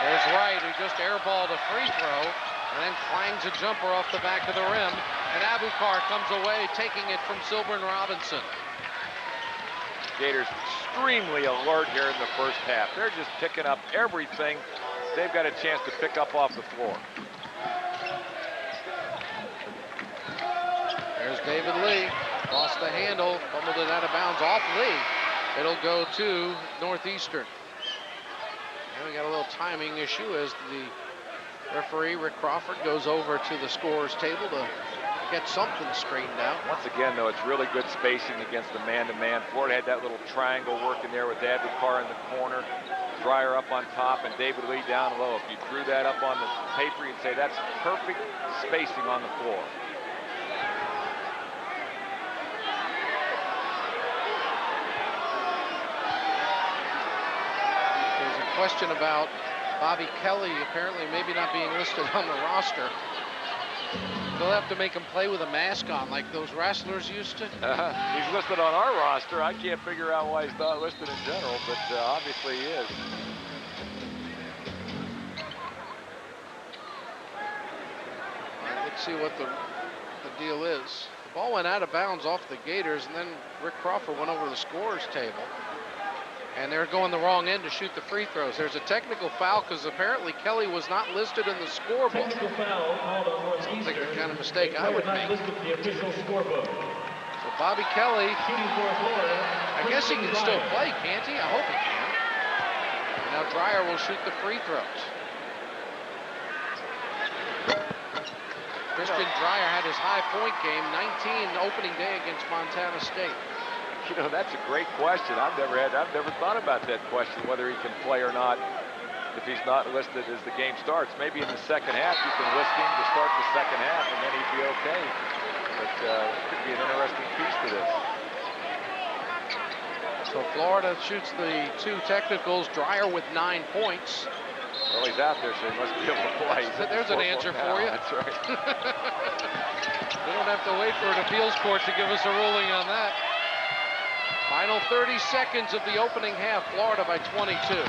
There's Wright, who just airballed a free throw and then clangs a jumper off the back of the rim. And Abukar comes away, taking it from Sylbrin Robinson. Gators extremely alert here in the first half. They're just picking up everything they've got a chance to pick up off the floor. There's David Lee. Lost the handle, fumbled it out of bounds off Lee. It'll go to Northeastern. And we got a little timing issue as the referee, Rick Crawford, goes over to the scorer's table to get something straightened out. Once again, though, it's really good spacing against the man-to-man. Florida had that little triangle working there with Abukar in the corner, Dreyer up on top, and David Lee down low. If you drew that up on the paper, you'd say that's perfect spacing on the floor. Question about Bobby Kelly apparently maybe not being listed on the roster. They'll have to make him play with a mask on like those wrestlers used to. He's listed on our roster. I can't figure out why he's not listed in general, but obviously he is. Let's see what the deal is. The ball went out of bounds off the Gators, and then Rick Crawford went over to the scorer's table. And they're going the wrong end to shoot the free throws. There's a technical foul because apparently Kelly was not listed in the scorebook. Sounds like the kind of mistake I would make. So Bobby Kelly, I guess he can still play, can't he? I hope he can. And now Dreyer will shoot the free throws. Christian Dreyer had his high point game, 19 opening day against Montana State. You know, that's a great question. I've never thought about that question, whether he can play or not if he's not listed as the game starts. Maybe in the second half you can list him to start the second half and then he'd be okay. But it could be an interesting piece to this. So Florida shoots the 2 technicals. Dreyer with 9 points. Well, he's out there, so he must be able to play. There's an answer for you. That's right. We don't have to wait for an appeals court to give us a ruling on that. Final 30 seconds of the opening half, Florida by 22. There's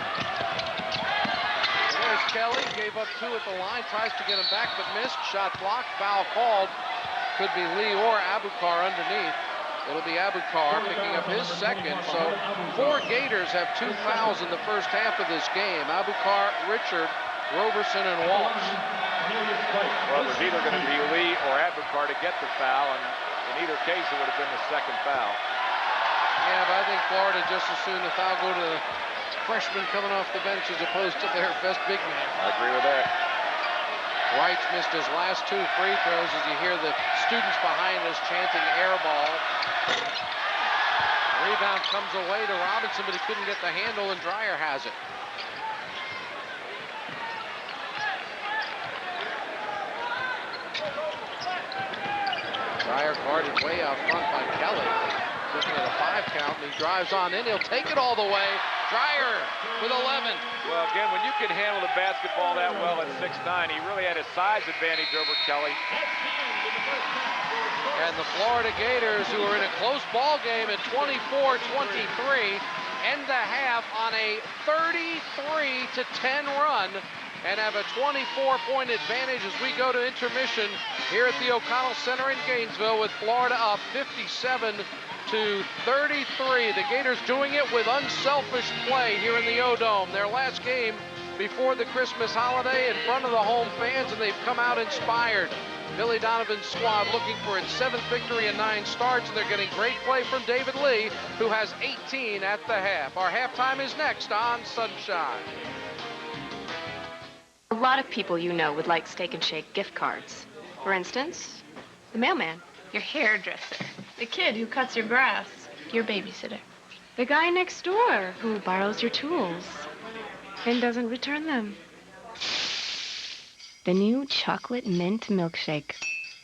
Kelly, gave up 2 at the line, tries to get him back, but missed. Shot blocked, foul called. Could be Lee or Abukar underneath. It'll be Abukar picking up his second. So 4 Gators have 2 fouls in the first half of this game. Abukar, Richard, Roberson, and Walsh. Well, it was either going to be Lee or Abukar to get the foul, and in either case, it would have been the second foul. Yeah, but I think Florida just as soon the foul go to the freshman coming off the bench as opposed to their best big man. I agree with that. Wright's missed his last 2 free throws as you hear the students behind us chanting air ball. Rebound comes away to Robinson, but he couldn't get the handle, and Dreyer has it. Dreyer guarded way out front by Kelly. Looking at a 5 count, and he drives on in. He'll take it all the way. Dreyer with 11. Well, again, when you can handle the basketball that well at 6'9", he really had a size advantage over Kelly. And the Florida Gators, who are in a close ball game at 24-23, end the half on a 33-10 run and have a 24-point advantage as we go to intermission here at the O'Connell Center in Gainesville, with Florida up 57-33. The Gators doing it with unselfish play here in the O-Dome. Their last game before the Christmas holiday in front of the home fans, and they've come out inspired. Billy Donovan's squad looking for its 7th victory in 9 starts, and they're getting great play from David Lee, who has 18 at the half. Our halftime is next on Sunshine. A lot of people you know would like Steak and Shake gift cards. For instance, the mailman, Your hairdresser. The kid who cuts your grass. your babysitter, the guy next door who borrows your tools and doesn't return them. The new chocolate mint milkshake,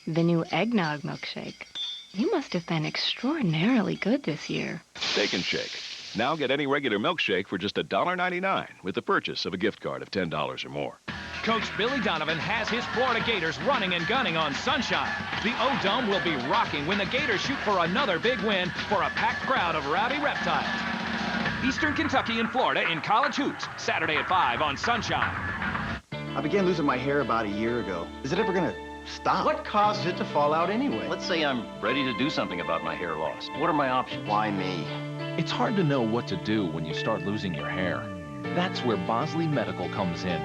the new eggnog milkshake. You must have been extraordinarily good this year. Steak and Shake. Now get any regular milkshake for just $1.99 with the purchase of a gift card of $10 or more. Coach Billy Donovan has his Florida Gators running and gunning on Sunshine. The O-Dome will be rocking when the Gators shoot for another big win for a packed crowd of rowdy reptiles. Eastern Kentucky and Florida in college hoops, Saturday at 5 on Sunshine. I began losing my hair about a year ago. Is it ever gonna stop? What causes it to fall out anyway? Let's say I'm ready to do something about my hair loss. What are my options? Why me? It's hard to know what to do when you start losing your hair. That's where Bosley Medical comes in.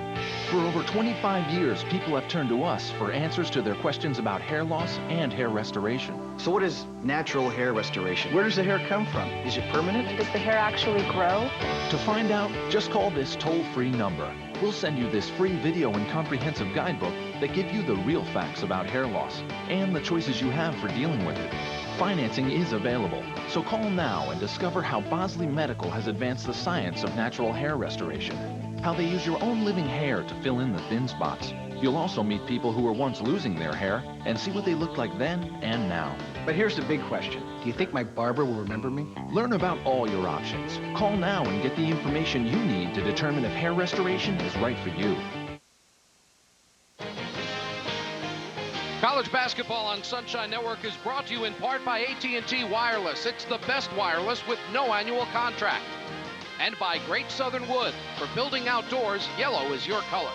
For over 25 years, people have turned to us for answers to their questions about hair loss and hair restoration. So what is natural hair restoration? Where does the hair come from? Is it permanent? Does the hair actually grow? To find out, just call this toll-free number. We'll send you this free video and comprehensive guidebook that give you the real facts about hair loss and the choices you have for dealing with it. Financing is available, so call now and discover how Bosley Medical has advanced the science of natural hair restoration, how they use your own living hair to fill in the thin spots. You'll also meet people who were once losing their hair and see what they looked like then and now. But here's the big question. Do you think my barber will remember me? Learn about all your options. Call now and get the information you need to determine if hair restoration is right for you. College basketball on Sunshine Network is brought to you in part by AT&T Wireless. It's the best wireless with no annual contract. And by Great Southern Wood. For building outdoors, yellow is your color.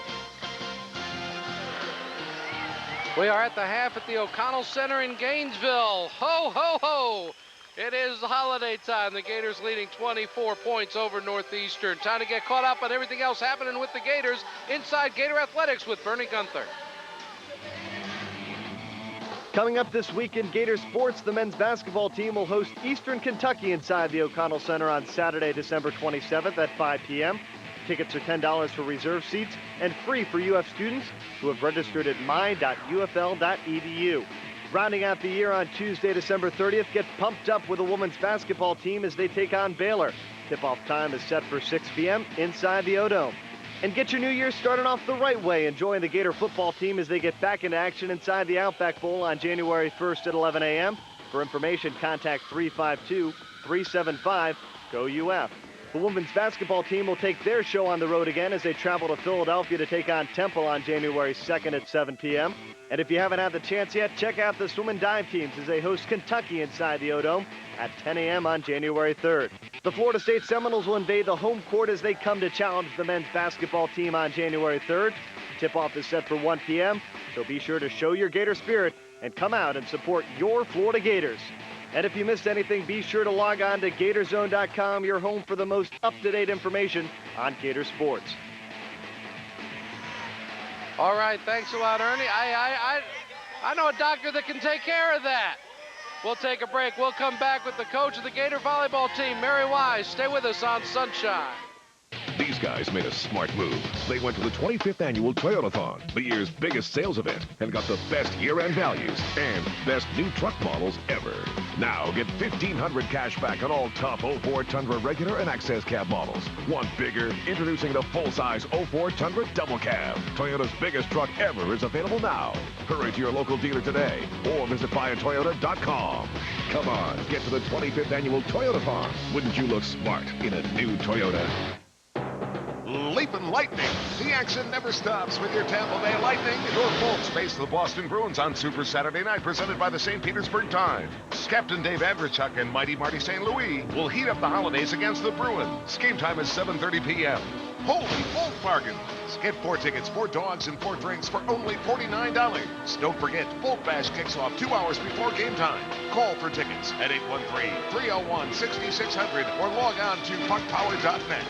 We are at the half at the O'Connell Center in Gainesville. Ho, ho, ho! It is holiday time. The Gators leading 24 points over Northeastern. Time to get caught up on everything else happening with the Gators inside Gator Athletics with Bernie Gunther. Coming up this week in Gator sports, the men's basketball team will host Eastern Kentucky inside the O'Connell Center on Saturday, December 27th at 5 p.m. Tickets are $10 for reserve seats and free for UF students who have registered at my.ufl.edu. Rounding out the year on Tuesday, December 30th, get pumped up with the women's basketball team as they take on Baylor. Tip-off time is set for 6 p.m. inside the O-Dome. And get your new year started off the right way, enjoying the Gator football team as they get back into action inside the Outback Bowl on January 1st at 11 a.m. For information, contact 352-375-GO-UF. The women's basketball team will take their show on the road again as they travel to Philadelphia to take on Temple on January 2nd at 7 p.m. And if you haven't had the chance yet, check out the swim and dive teams as they host Kentucky inside the O-Dome at 10 a.m. on January 3rd. The Florida State Seminoles will invade the home court as they come to challenge the men's basketball team on January 3rd. Tip-off is set for 1 p.m., so be sure to show your Gator spirit and come out and support your Florida Gators. And if you missed anything, be sure to log on to Gatorzone.com, your home for the most up-to-date information on Gator sports. All right, thanks a lot, Ernie. I know a doctor that can take care of that. We'll take a break. We'll come back with the coach of the Gator volleyball team, Mary Wise. Stay with us on Sunshine. These guys made a smart move. They went to the 25th annual Toyotathon, the year's biggest sales event, and got the best year-end values and best new truck models ever. Now get $1,500 cash back on all top 04 Tundra regular and access cab models. Want bigger? Introducing the full-size 04 Tundra double cab. Toyota's biggest truck ever is available now. Hurry to your local dealer today or visit buyatoyota.com. Come on, get to the 25th annual Toyotathon. Wouldn't you look smart in a new Toyota? Leaping Lightning. The action never stops with your Tampa Bay Lightning. Your Bolts face the Boston Bruins on Super Saturday Night, presented by the St. Petersburg Times. Captain Dave Andrechuk and Mighty Marty St. Louis will heat up the holidays against the Bruins. Game time is 7:30 p.m. Holy Bolt bargains. Get 4 tickets, 4 dogs, and 4 drinks for only $49. Don't forget, Bolt Bash kicks off 2 hours before game time. Call for tickets at 813-301-6600 or log on to puckpower.net.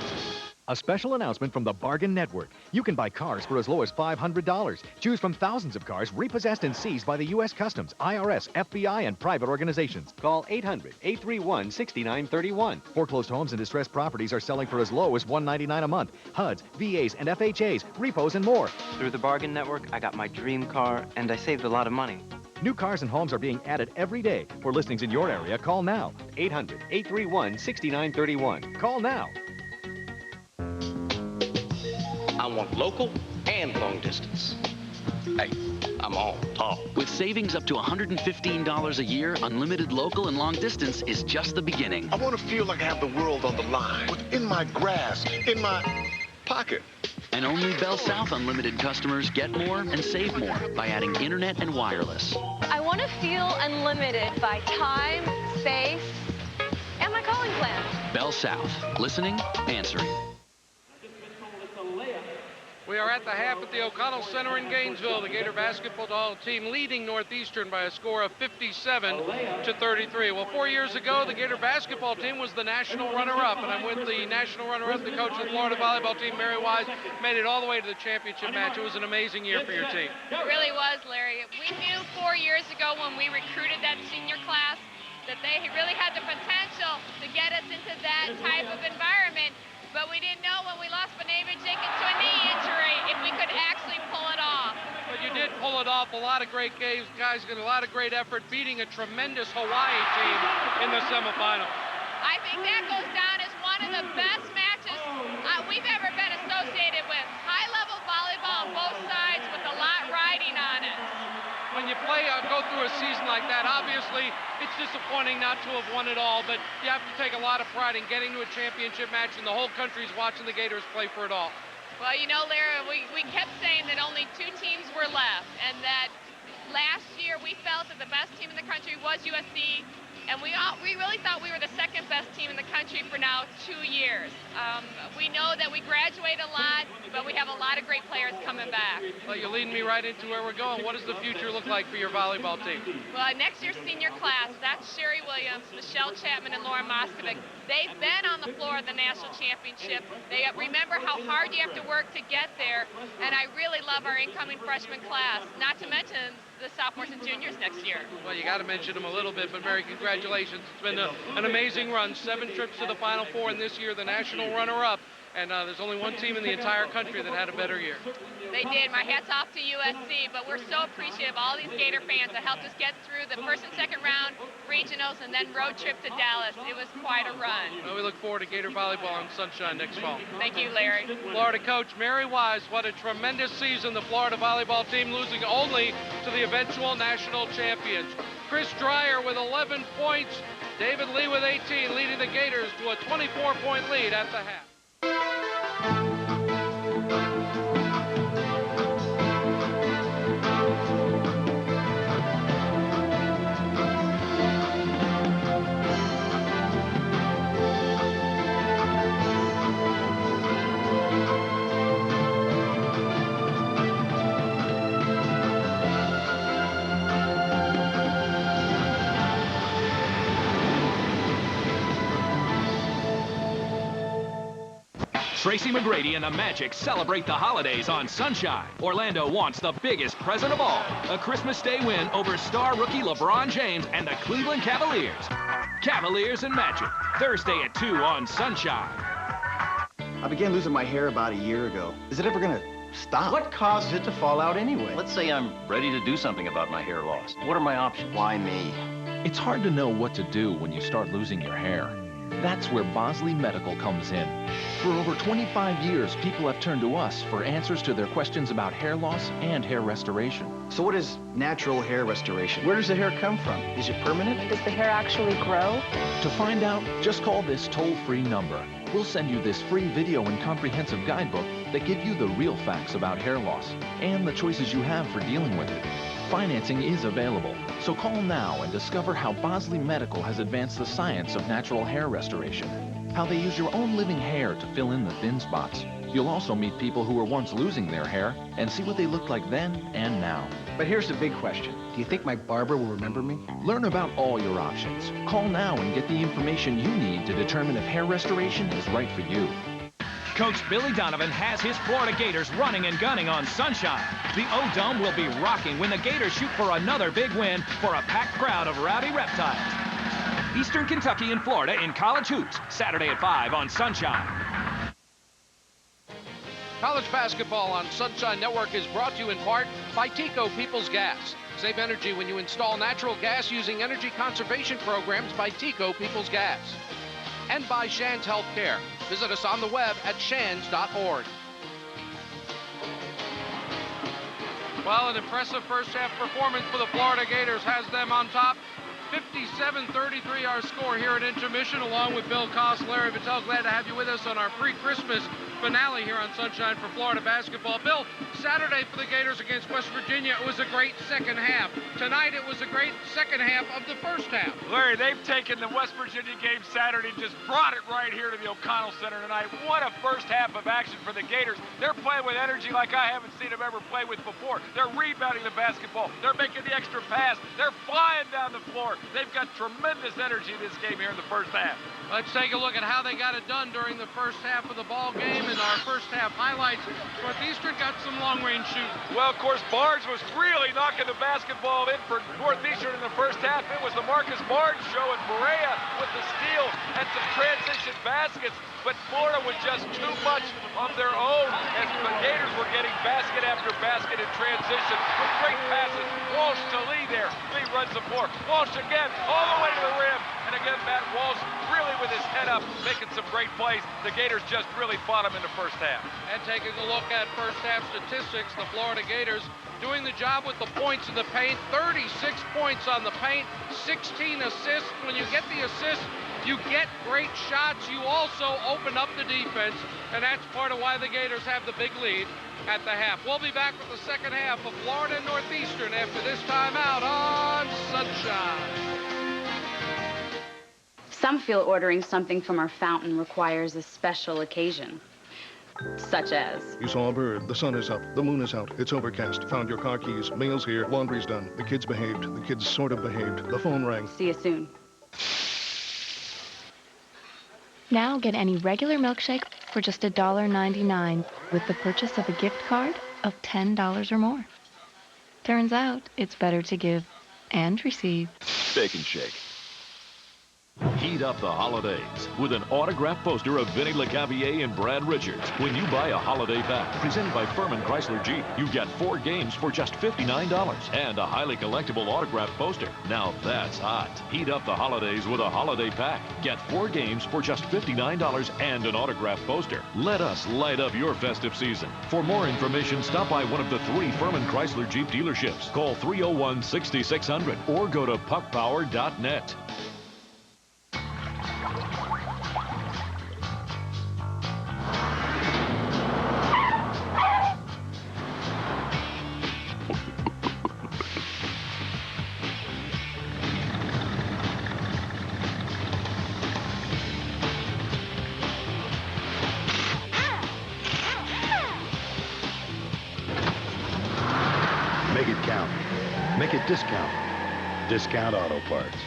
A special announcement from the Bargain Network. You can buy cars for as low as $500. Choose from thousands of cars repossessed and seized by the U.S. Customs, IRS, FBI, and private organizations. Call 800-831-6931. Foreclosed homes and distressed properties are selling for as low as $199 a month. HUDs, VAs, and FHAs, repos, and more. Through the Bargain Network, I got my dream car, and I saved a lot of money. New cars and homes are being added every day. For listings in your area, call now. 800-831-6931. Call now. I want local and long distance. Hey, I'm all tall. With savings up to $115 a year, unlimited local and long distance is just the beginning. I want to feel like I have the world on the line, within my grasp, in my pocket. And only Bell South Unlimited customers get more and save more by adding internet and wireless. I want to feel unlimited by time, space, and my calling plan. Bell South. Listening, answering. We are at the half at the O'Connell Center in Gainesville. The Gator basketball team leading Northeastern by a score of 57-33. Well, 4 years ago, the Gator basketball team was the national runner-up, and I'm with the national runner-up, the coach of the Florida volleyball team, Mary Wise, made it all the way to the championship match. It was an amazing year for your team. It really was, Larry. We knew 4 years ago when we recruited that senior class that they really had the potential to get us into that type of environment. But we didn't know when we lost Benavides to a knee injury if we could actually pull it off. But you did pull it off. A lot of great games. Guys got a lot of great effort, beating a tremendous Hawaii team in the semifinal. I think that goes down as one of the best matches we've ever been associated with. High-level volleyball on both sides with a lot riding on it. When you go through a season like that, obviously it's disappointing not to have won it all, but you have to take a lot of pride in getting to a championship match, and the whole country's watching the Gators play for it all. Well, you know, Larry, we kept saying that only 2 teams were left, and that last year we felt that the best team in the country was USC, and we really thought we were the second best team in the country for now 2 years. We know that we graduate a lot, but we have a lot of great players coming back. Well, you're leading me right into where we're going. What does the future look like for your volleyball team? Well, next year's senior class, that's Sherry Williams, Michelle Chapman, and Lauren Moskovic. They've been on the floor of the national championship. They remember how hard you have to work to get there, and I really love our incoming freshman class, not to mention the sophomores and juniors next year. Well, you got to mention them a little bit, but Mary, congratulations. It's been an amazing run. 7 trips to the Final Four, and this year the national runner-up. And there's only one team in the entire country that had a better year. They did. My hat's off to USC, but we're so appreciative of all these Gator fans that helped us get through the first and second round regionals and then road trip to Dallas. It was quite a run. Well, we look forward to Gator volleyball on Sunshine next fall. Thank you, Larry. Florida coach Mary Wise, what a tremendous season. The Florida volleyball team losing only to the eventual national champions. Chris Dreyer with 11 points. David Lee with 18, leading the Gators to a 24-point lead at the half. Tracy McGrady and the Magic celebrate the holidays on Sunshine. Orlando wants the biggest present of all, a Christmas Day win over star rookie LeBron James and the Cleveland Cavaliers. Cavaliers and Magic, Thursday at 2 on Sunshine. I began losing my hair about a year ago. Is it ever gonna stop? What causes it to fall out anyway? Let's say I'm ready to do something about my hair loss. What are my options? Why me? It's hard to know what to do when you start losing your hair. That's where Bosley Medical comes in. For over 25 years, people have turned to us for answers to their questions about hair loss and hair restoration. So what is natural hair restoration? Where does the hair come from? Is it permanent? Does the hair actually grow? To find out, just call this toll-free number. We'll send you this free video and comprehensive guidebook that give you the real facts about hair loss and the choices you have for dealing with it. Financing is available, so call now and discover how Bosley Medical has advanced the science of natural hair restoration, how they use your own living hair to fill in the thin spots. You'll also meet people who were once losing their hair and see what they looked like then and now. But here's the big question. Do you think my barber will remember me? Learn about all your options. Call now and get the information you need to determine if hair restoration is right for you. Coach Billy Donovan has his Florida Gators running and gunning on Sunshine. The O-Dome will be rocking when the Gators shoot for another big win for a packed crowd of rowdy reptiles. Eastern Kentucky and Florida in college hoops, Saturday at 5 on Sunshine. College basketball on Sunshine Network is brought to you in part by Tico People's Gas. Save energy when you install natural gas using energy conservation programs by Tico People's Gas. And by Shands Healthcare. Visit us on the web at shands.org. Well, an impressive first half performance for the Florida Gators has them on top. 57-33 our score here at intermission, along with Bill Koss, Larry Vittel. Glad to have you with us on our pre-Christmas finale here on Sunshine for Florida basketball. Bill, Saturday for the Gators against West Virginia, it was a great second half. Tonight it was a great second half of the first half. Larry, they've taken the West Virginia game Saturday and just brought it right here to the O'Connell Center tonight. What a first half of action for the Gators. They're playing with energy like I haven't seen them ever play with before. They're rebounding the basketball. They're making the extra pass. They're flying down the floor. They've got tremendous energy in this game here in the first half. Let's take a look at how they got it done during the first half of the ball game. In our first half highlights, Northeastern got some long-range shooting. Well, of course, Barnes was really knocking the basketball in for Northeastern in the first half. It was the Marcus Barnes show, and Barea with the steal and some transition baskets. But Florida was just too much of their own as the Gators were getting basket after basket in transition with great passes. Walsh to Lee there. Lee runs the floor. Walsh again, all the way to the rim. And again, Matt Walsh really with his head up, making some great plays. The Gators just really fought him in the first half. And taking a look at first half statistics, the Florida Gators doing the job with the points in the paint. 36 points on the paint, 16 assists. When you get the assists, you get great shots. You also open up the defense, and that's part of why the Gators have the big lead at the half. We'll be back with the second half of Florida and Northeastern after this timeout on Sunshine. Some feel ordering something from our fountain requires a special occasion, such as... You saw a bird, the sun is up, the moon is out, it's overcast, found your car keys, mail's here, laundry's done, the kids behaved, the kids sort of behaved, the phone rang. See you soon. Now get any regular milkshake for just $1.99 with the purchase of a gift card of $10 or more. Turns out it's better to give and receive. Bacon Shake. Heat up the holidays with an autographed poster of Vinny LeCavier and Brad Richards. When you buy a holiday pack presented by Furman Chrysler Jeep, you get 4 games for just $59 and a highly collectible autographed poster. Now that's hot. Heat up the holidays with a holiday pack. Get 4 games for just $59 and an autographed poster. Let us light up your festive season. For more information, stop by one of the 3 Furman Chrysler Jeep dealerships. Call 301-6600 or go to puckpower.net. discount. Discount Auto Parts.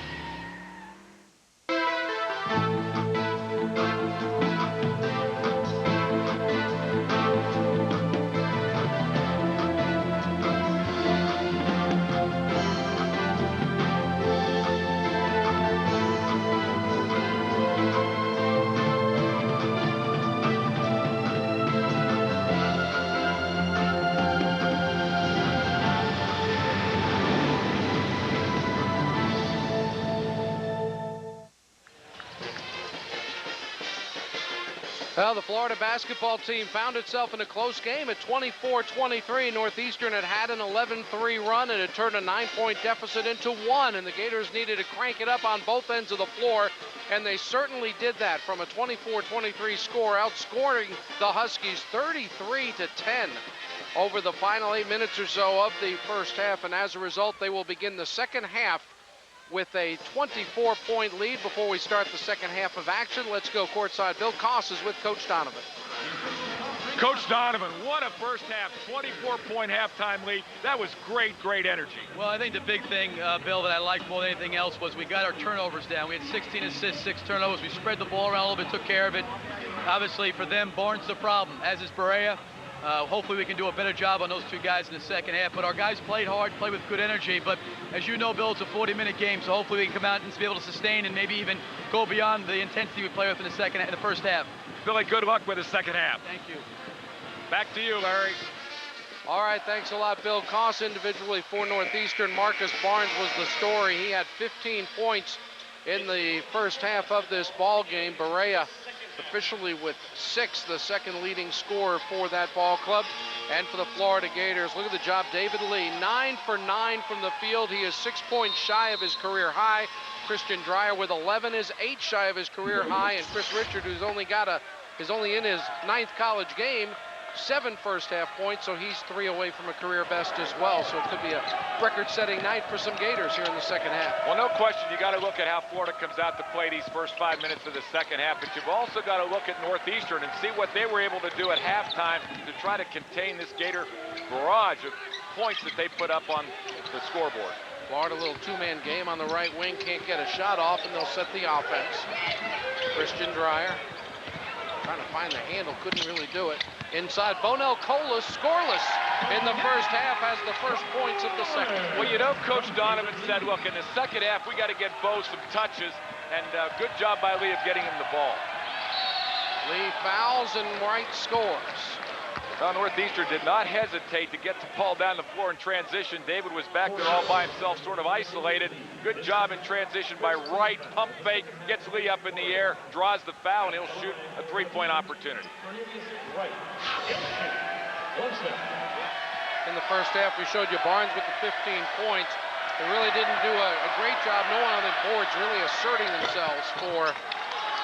Well, the Florida basketball team found itself in a close game at 24-23. Northeastern had an 11-3 run and it turned a 9-point deficit into 1, and the Gators needed to crank it up on both ends of the floor, and they certainly did that from a 24-23 score, outscoring the Huskies 33-10 over the final 8 minutes or so of the first half, and as a result, they will begin the second half with a 24-point lead. Before we start the second half of action, let's go courtside. Bill Koss is with Coach Donovan. Coach Donovan, what a first half, 24-point halftime lead. That was great energy. Well, I think the big thing, Bill, that I liked more than anything else was we got our turnovers down. We had 16 assists, 6 turnovers. We spread the ball around a little bit, took care of it. Obviously, for them, Barnes the problem, as is Barea. Hopefully we can do a better job on those two guys in the second half. But our guys played hard, played with good energy. But as you know, Bill, it's a 40-minute game, so hopefully we can come out and be able to sustain and maybe even go beyond the intensity we play with in the first half. Billy, good luck with the second half. Thank you. Back to you, Larry. All right, thanks a lot, Bill Koss. Individually for Northeastern, Marcus Barnes was the story. He had 15 points in the first half of this ball game. Barea officially with 6, the second leading scorer for that ball club. And for the Florida Gators, look at the job. David Lee, 9 for 9 from the field. He is 6 points shy of his career high. Christian Dreyer with 11 is 8 shy of his career high. And Chris Richard, who's only in his 9th college game, 7 first half points, so he's 3 away from a career best as well. So it could be a record-setting night for some Gators here in the second half. Well, no question, you got to look at how Florida comes out to play these first 5 minutes of the second half, but you've also got to look at Northeastern and see what they were able to do at halftime to try to contain this Gator barrage of points that they put up on the scoreboard. Florida, a little two-man game on the right wing, can't get a shot off, and they'll set the offense. Christian Dreyer trying to find the handle, couldn't really do it. Inside, Bonell Colas, scoreless in the first half, has the first points of the second. Well, you know, Coach Donovan said, look, in the second half, we got to get Bo some touches, and good job by Lee of getting him the ball. Lee fouls and Wright scores. Well, Northeastern did not hesitate to get the ball down the floor in transition. David was back there all by himself, sort of isolated. Good job in transition by Wright. Pump fake, gets Lee up in the air, draws the foul, and he'll shoot a 3-point opportunity. In the first half, we showed you Barnes with the 15 points. They really didn't do a great job. No one on the boards really asserting themselves for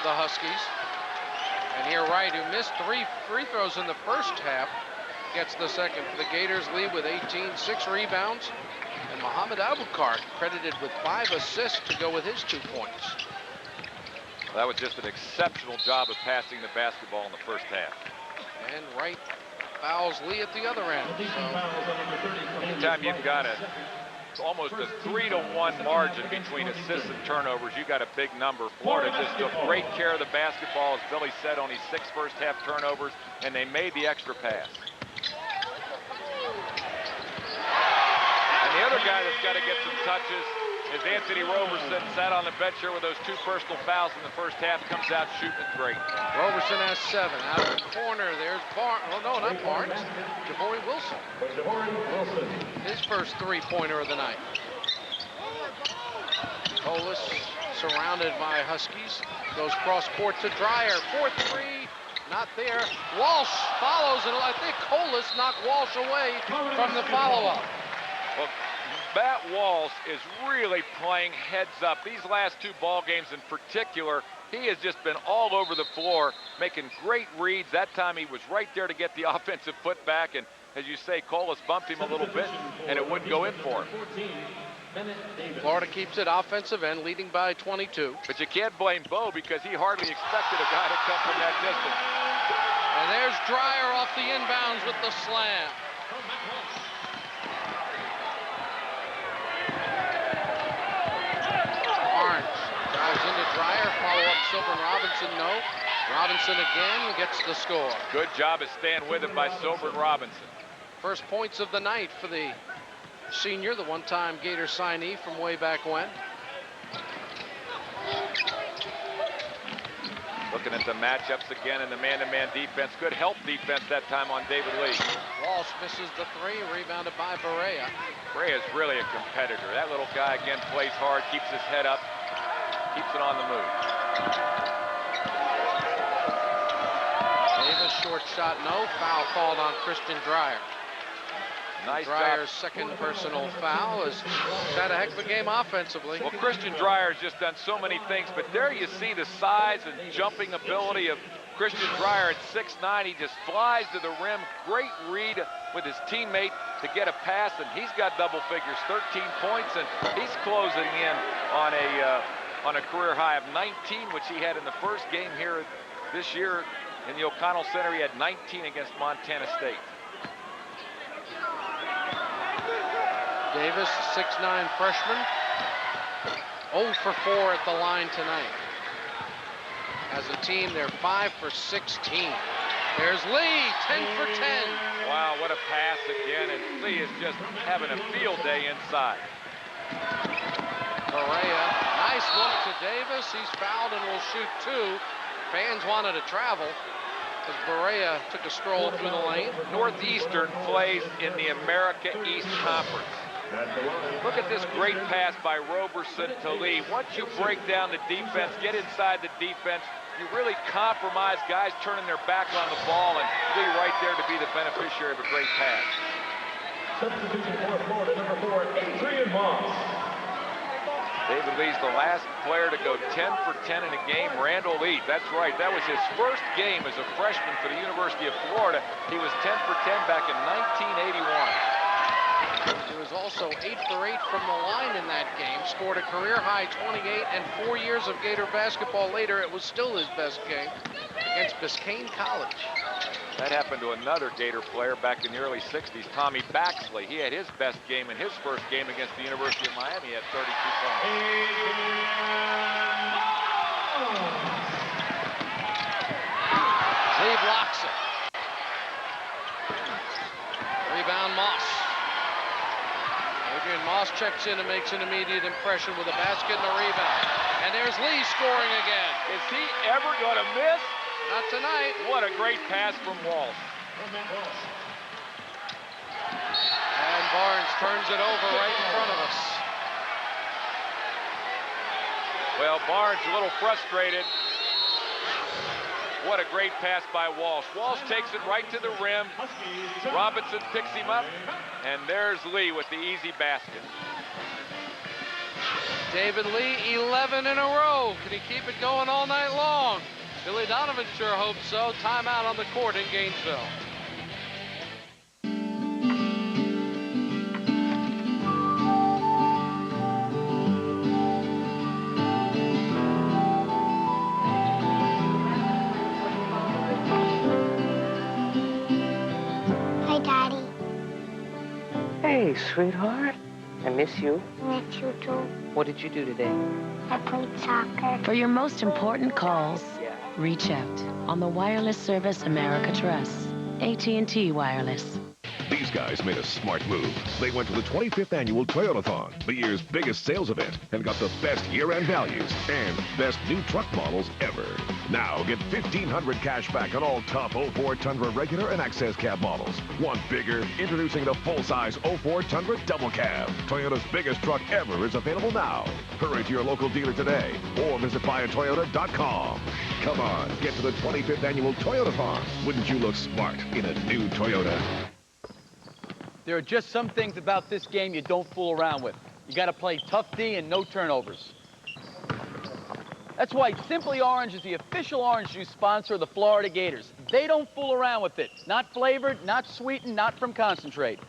the Huskies. And here Wright, who missed 3 free throws in the first half, gets the second for the Gators. Lead with 18, 6 rebounds. And Mohamed Abukar credited with 5 assists to go with his 2 points. Well, that was just an exceptional job of passing the basketball in the first half. And Wright fouls Lee at the other end. So anytime you've got almost a 3-to-1 margin between assists and turnovers, you got a big number. Florida just took great care of the basketball, as Billy said, only 6 first half turnovers, and they made the extra pass. And the other guy that's got to get some touches is Anthony Roberson. Sat on the bench here with those 2 personal fouls in the first half, comes out shooting it great. Roberson has 7. Out of the corner, there's Barnes. Oh, no, not Barnes. Javorie Wilson. His first 3-pointer of the night. Colas surrounded by Huskies. Goes cross court to Dreyer. 4-3. Not there. Walsh follows, and I think Colas knocked Walsh away from the follow-up. Well, Matt Walsh is really playing heads up. These last 2 ball games in particular, he has just been all over the floor, making great reads. That time he was right there to get the offensive putback, and as you say, Colas bumped him a little bit, and it wouldn't go in for him. Florida keeps it offensive end, leading by 22. But you can't blame Bo, because he hardly expected a guy to come from that distance. And there's Dreyer off the inbounds with the slam. to Dreyer. Follow-up Sylbrin Robinson, no. Robinson again gets the score. Good job of staying with it by Sylbrin Robinson. First points of the night for the senior, the one-time Gator signee from way back when. Looking at the matchups again in the man-to-man defense. Good help defense that time on David Lee. Walsh misses the three, rebounded by Barea. Barea is really a competitor. That little guy, again, plays hard, keeps his head up, keeps it on the move. Davis, short shot, no. Foul called on Christian Dreyer. Nice Dreyer's job. second personal foul. Has had a heck of a game offensively. Well, Christian Dreyer has just done so many things, but there you see the size and jumping ability of Christian Dreyer at 6'9". He just flies to the rim. Great read with his teammate to get a pass, and he's got double figures, 13 points, and he's closing in on a career high of 19, which he had in the first game here this year in the O'Connell Center. He had 19 against Montana State. Davis, 6'9" freshman, 0 for 4 at the line tonight. As a team, they're 5 for 16. There's Lee, 10 for 10. Wow, what a pass again, and Lee is just having a field day inside. Barea, nice look to Davis. He's fouled and will shoot 2. Fans wanted to travel as Barea took a stroll through the lane. Northeastern plays in the America East Conference. Look at this great pass by Roberson to Lee. Once you break down the defense, get inside the defense, you really compromise guys turning their back on the ball, and Lee right there to be the beneficiary of a great pass. Substitution for Florida, number 4, Adrian Moss. David Lee's the last player to go 10 for 10 in a game. Randall Lee, that's right. That was his first game as a freshman for the University of Florida. He was 10 for 10 back in 1981. He was also 8 for 8 from the line in that game. Scored a career-high 28, and 4 years of Gator basketball later, it was still his best game against Biscayne College. That happened to another Gator player back in the early 60s, Tommy Baxley. He had his best game in his first game against the University of Miami. He had 32 points. Lee blocks it. Rebound Moss. Adrian Moss checks in and makes an immediate impression with a basket and a rebound. And there's Lee scoring again. Is he ever going to miss? Not tonight. What a great pass from Walsh. And Barnes turns it over right in front of us. Well, Barnes a little frustrated. What a great pass by Walsh. Walsh takes it right to the rim. Robinson picks him up, and there's Lee with the easy basket. David Lee, 11 in a row. Can he keep it going all night long? Billy Donovan sure hopes so. Timeout on the court in Gainesville. Hi, Daddy. Hey, sweetheart. I miss you. Miss you too. What did you do today? I played soccer. For your most important calls, reach out on the wireless service America trusts. AT&T Wireless. These guys made a smart move. They went to the 25th annual Toyotathon, the year's biggest sales event, and got the best year-end values and best new truck models ever. Now get $1,500 cash back on all top 04 Tundra regular and access cab models. Want bigger? Introducing the full-size 04 Tundra Double Cab. Toyota's biggest truck ever is available now. Hurry to your local dealer today or visit buyatoyota.com. Come on, get to the 25th annual Toyotathon. Wouldn't you look smart in a new Toyota? There are just some things about this game you don't fool around with. You got to play tough D and no turnovers. That's why Simply Orange is the official orange juice sponsor of the Florida Gators. They don't fool around with it. Not flavored, not sweetened, not from concentrate.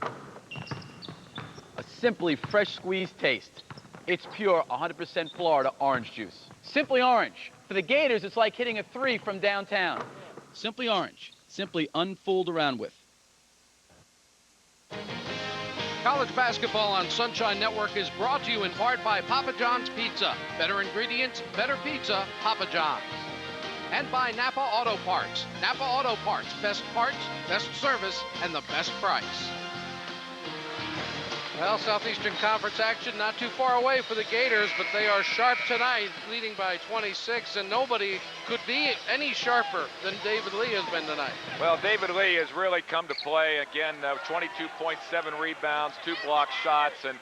A simply fresh squeezed taste. It's pure 100% Florida orange juice. Simply Orange. For the Gators, it's like hitting a 3 from downtown. Simply Orange. Simply unfooled around with. College basketball on Sunshine Network is brought to you in part by Papa John's Pizza. Better ingredients, better pizza, Papa John's. And by Napa Auto Parts. Napa Auto Parts, best service, and the best price. Well, Southeastern Conference action not too far away for the Gators, but they are sharp tonight, leading by 26, and nobody could be any sharper than David Lee has been tonight. Well, David Lee has really come to play. Again, 22.7 rebounds, 2 block shots, and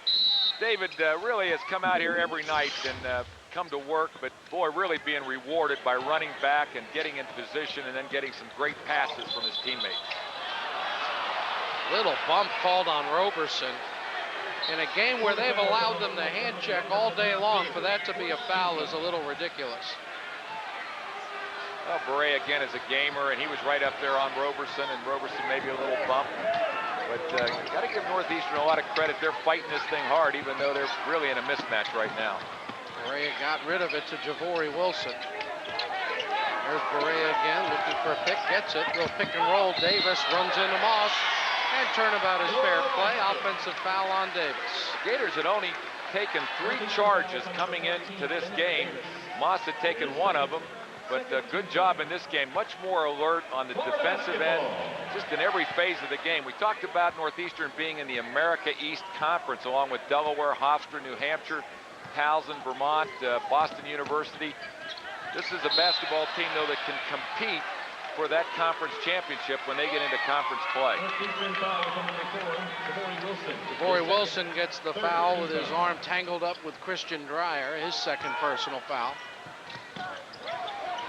David really has come out here every night and come to work, but boy, really being rewarded by running back and getting into position and then getting some great passes from his teammates. Little bump called on Roberson. In a game where they've allowed them to hand check all day long, for that to be a foul is a little ridiculous. Well, Barea again is a gamer, and he was right up there on Roberson, and Roberson maybe a little bump. But got to give Northeastern a lot of credit. They're fighting this thing hard, even though they're really in a mismatch right now. Barea got rid of it to Javorie Wilson. There's Barea again, looking for a pick, gets it. Real pick and roll. Davis runs into Moss. And turnabout is fair play. Offensive foul on Davis. Gators had only taken 3 charges coming into this game. Moss had taken 1 of them, but good job in this game. Much more alert on the defensive end, just in every phase of the game. We talked about Northeastern being in the America East Conference, along with Delaware, Hofstra, New Hampshire, Towson, Vermont, Boston University. This is a basketball team, though, that can compete for that conference championship when they get into conference play. Javorie Wilson gets the foul with his arm tangled up with Christian Dreyer, his second personal foul.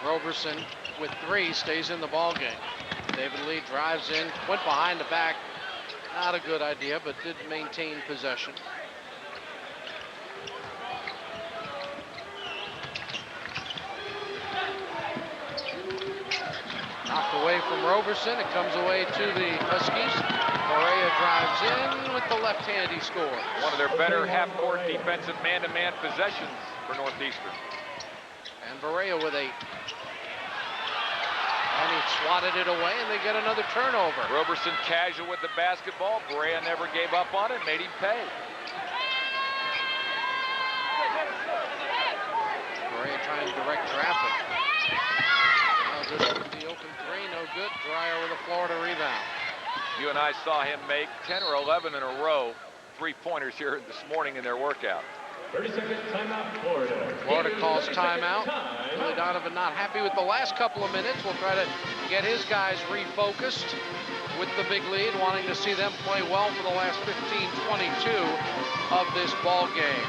Roberson with 3 stays in the ball game. David Lee drives in, went behind the back. Not a good idea, but did maintain possession. Knocked away from Roberson. It comes away to the Huskies. Barea drives in with the left hand. He scores. One of their better half-court defensive man-to-man possessions for Northeastern. And Barea with 8. And he swatted it away, and they get another turnover. Roberson casual with the basketball. Barea never gave up on it, made him pay. Barea trying to direct traffic. This would be open 3, no good. Dreyer with a Florida rebound. You and I saw him make 10 or 11 in a row, 3-pointers here this morning in their workout. 30-second timeout, Florida. Florida calls timeout. Billy Donovan not happy with the last couple of minutes. We'll try to get his guys refocused with the big lead, wanting to see them play well for the last 15-22 of this ball game.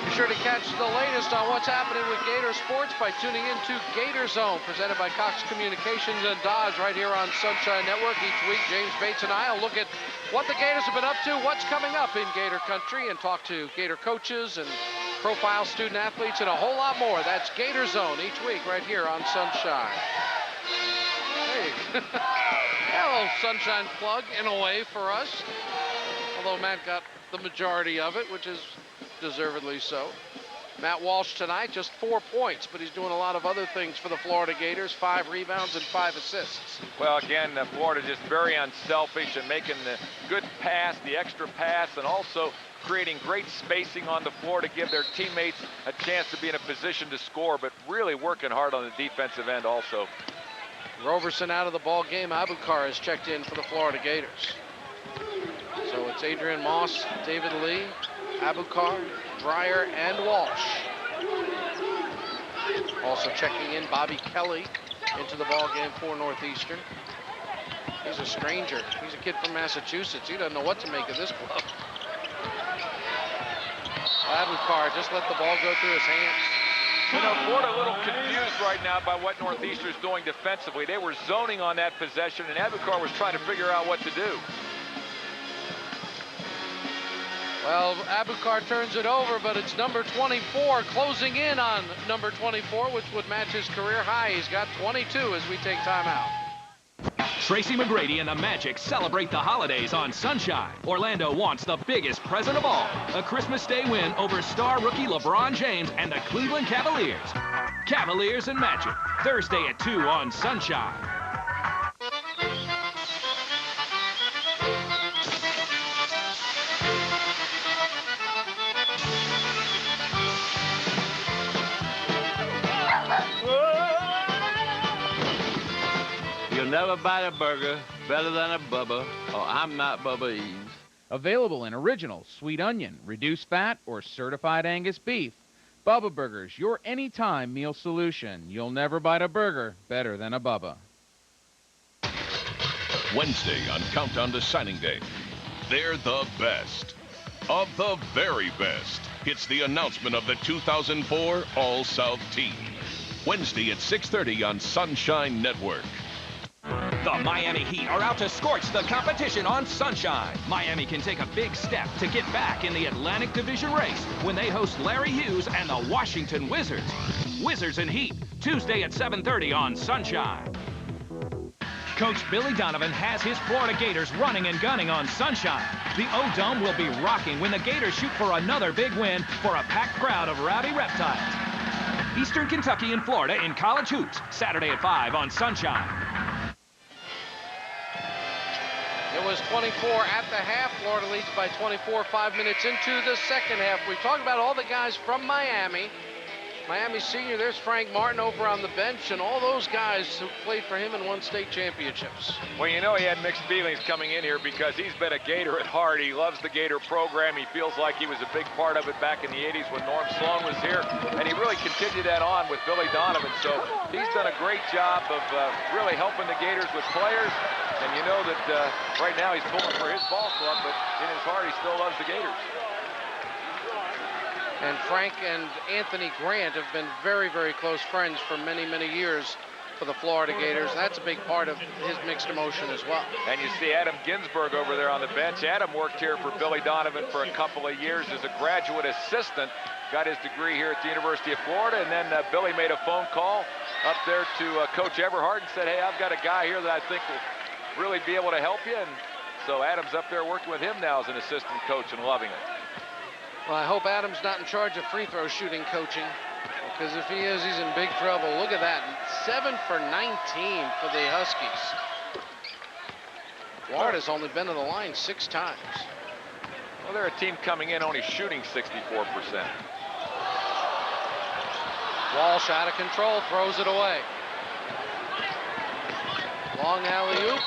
Be sure to catch the latest on what's happening with Gator Sports by tuning in to Gator Zone, presented by Cox Communications and Dodge right here on Sunshine Network. Each week, James Bates and I will look at what the Gators have been up to, what's coming up in Gator country, and talk to Gator coaches and profile student athletes and a whole lot more. That's Gator Zone each week right here on Sunshine. Hey, hello, Sunshine plug in a way for us, although Matt got the majority of it, which is deservedly so. Matt Walsh tonight, just 4 points, but he's doing a lot of other things for the Florida Gators, 5 rebounds and 5 assists. Well, again, Florida just very unselfish and making the good pass, the extra pass, and also creating great spacing on the floor to give their teammates a chance to be in a position to score, but really working hard on the defensive end also. Roberson out of the ball game. Abukar has checked in for the Florida Gators. So it's Adrian Moss, David Lee, Abukar, Dreyer, and Walsh. Also checking in Bobby Kelly into the ball game for Northeastern. He's a stranger. He's a kid from Massachusetts. He doesn't know what to make of this club. Abukar just let the ball go through his hands. You know, Florida a little confused right now by what Northeastern's doing defensively. They were zoning on that possession, and Abukar was trying to figure out what to do. Well, Abukar turns it over, but it's number 24 closing in on number 24, which would match his career high. He's got 22 as we take time out. Tracy McGrady and the Magic celebrate the holidays on Sunshine. Orlando wants the biggest present of all, a Christmas Day win over star rookie LeBron James and the Cleveland Cavaliers. Cavaliers and Magic, Thursday at 2 on Sunshine. You'll never bite a burger better than a Bubba, or I'm not Bubba Eves. Available in original, sweet onion, reduced fat, or certified Angus beef. Bubba Burgers, your anytime meal solution. You'll never bite a burger better than a Bubba. Wednesday on Countdown to Signing Day. They're the best of the very best. It's the announcement of the 2004 All-South team. Wednesday at 6:30 on Sunshine Network. The Miami Heat are out to scorch the competition on Sunshine. Miami can take a big step to get back in the Atlantic Division race when they host Larry Hughes and the Washington Wizards. Wizards and Heat, Tuesday at 7:30 on Sunshine. Coach Billy Donovan has his Florida Gators running and gunning on Sunshine. The O-Dome will be rocking when the Gators shoot for another big win for a packed crowd of rowdy reptiles. Eastern Kentucky and Florida in college hoops, Saturday at 5 on Sunshine. It was 24 at the half. Florida leads by 24, 5 minutes into the second half. We talked about all the guys from Miami. Miami senior, there's Frank Martin over on the bench, and all those guys who played for him and won state championships. Well, you know he had mixed feelings coming in here because he's been a Gator at heart. He loves the Gator program. He feels like he was a big part of it back in the 80s when Norm Sloan was here, and he really continued that on with Billy Donovan. So he's done a great job of really helping the Gators with players, and you know that right now he's pulling for his ball club, but in his heart he still loves the Gators. And Frank and Anthony Grant have been very, very close friends for many, many years for the Florida Gators. That's a big part of his mixed emotion as well. And you see Adam Ginsberg over there on the bench. Adam worked here for Billy Donovan for a couple of years as a graduate assistant. Got his degree here at the University of Florida. And then Billy made a phone call up there to Coach Everhart and said, hey, I've got a guy here that I think will really be able to help you. And so Adam's up there working with him now as an assistant coach and loving it. Well, I hope Adam's not in charge of free throw shooting coaching, because if he is, he's in big trouble. Look at that, 7 for 19 for the Huskies. Florida's only been to the line 6 times. Well, they're a team coming in only shooting 64%. Walsh out of control, throws it away. Long alley-oop.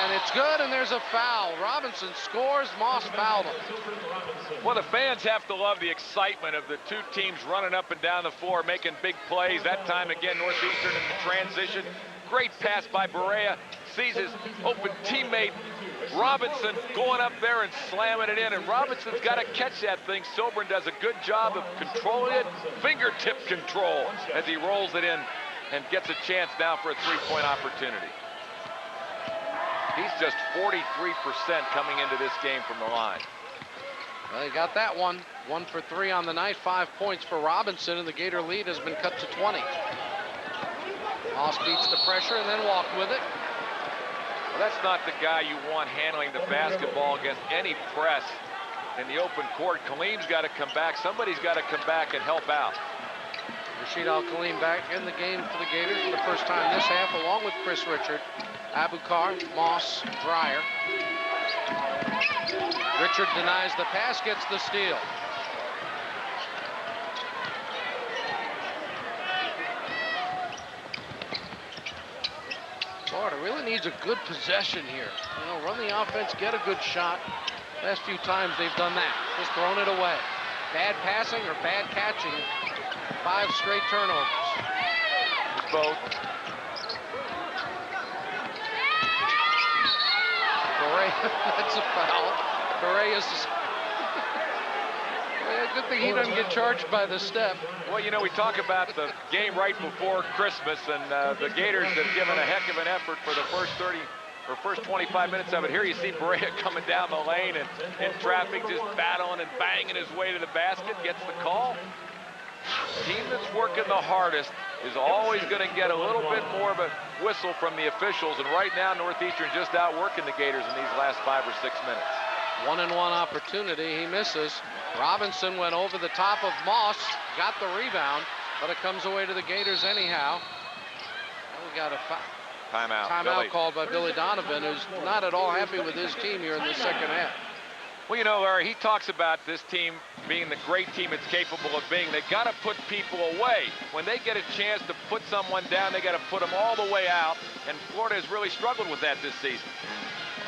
And it's good, and there's a foul. Robinson scores, Moss fouled him. Well, the fans have to love the excitement of the two teams running up and down the floor, making big plays. That time, again, Northeastern in the transition. Great pass by Barea. Sees his open teammate, Robinson, going up there and slamming it in. And Robinson's got to catch that thing. Sylbrin does a good job of controlling it. Fingertip control as he rolls it in and gets a chance now for a three-point opportunity. He's just 43% coming into this game from the line. Well, he got that one. 1 for 3 on the night. 5 points for Robinson, and the Gator lead has been cut to 20. Moss beats the pressure and then walked with it. Well, that's not the guy you want handling the basketball against any press in the open court. Kaleem's got to come back. Somebody's got to come back and help out. Rashid Al-Kaleem back in the game for the Gators for the first time this half, along with Chris Richard. Abukar, Moss, Dreyer. Richard denies the pass, gets the steal. Florida really needs a good possession here. You know, run the offense, get a good shot. Last few times they've done that, just thrown it away. Bad passing or bad catching. 5 straight turnovers. It's both. That's a foul. Correa's. Good thing he doesn't get charged by the step. Well, you know, we talk about the game right before Christmas, and the Gators have given a heck of an effort for the first 25 minutes of it. Here you see Barea coming down the lane and in traffic, just battling and banging his way to the basket, gets the call. The team that's working the hardest is always going to get a little bit more of a whistle from the officials, and right now Northeastern just outworking the Gators in these last 5 or 6 minutes. 1-and-1 opportunity, he misses. Robinson went over the top of Moss, got the rebound, but it comes away to the Gators anyhow. And we got a timeout. Timeout called by Billy Donovan, who's not at all happy with his team here in the second half. Well, you know, Larry, he talks about this team being the great team it's capable of being. They got to put people away. When they get a chance to put someone down, they got to put them all the way out. And Florida has really struggled with that this season.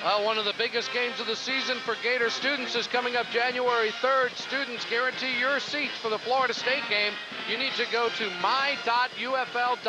Well, one of the biggest games of the season for Gator students is coming up January 3rd. Students, guarantee your seats for the Florida State game. You need to go to my.ufl.edu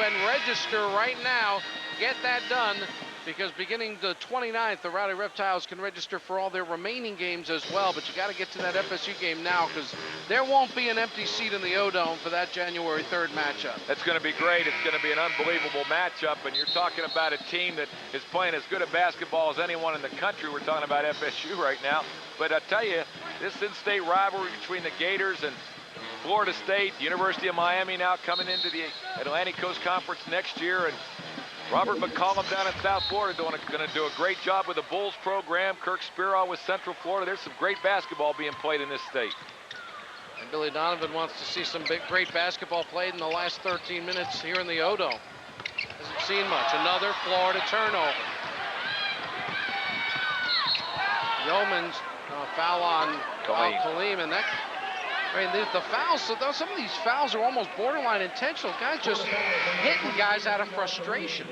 and register right now. Get that done, because beginning the 29th, the Rowdy Reptiles can register for all their remaining games as well. But you got to get to that FSU game now, because there won't be an empty seat in the O-Dome for that January 3rd matchup. That's going to be great. It's going to be an unbelievable matchup. And you're talking about a team that is playing as good a basketball as anyone in the country. We're talking about FSU right now. But I tell you, this in-state rivalry between the Gators and Florida State, the University of Miami now coming into the Atlantic Coast Conference next year, and Robert McCollum down in South Florida going to do a great job with the Bulls program. Kirk Spiro with Central Florida. There's some great basketball being played in this state. And Billy Donovan wants to see some great basketball played in the last 13 minutes here in the O-Dome. Hasn't seen much. Another Florida turnover. Yeoman's foul on Kaleem, and that. I mean, the fouls, some of these fouls are almost borderline intentional. Guys just hitting guys out of frustration.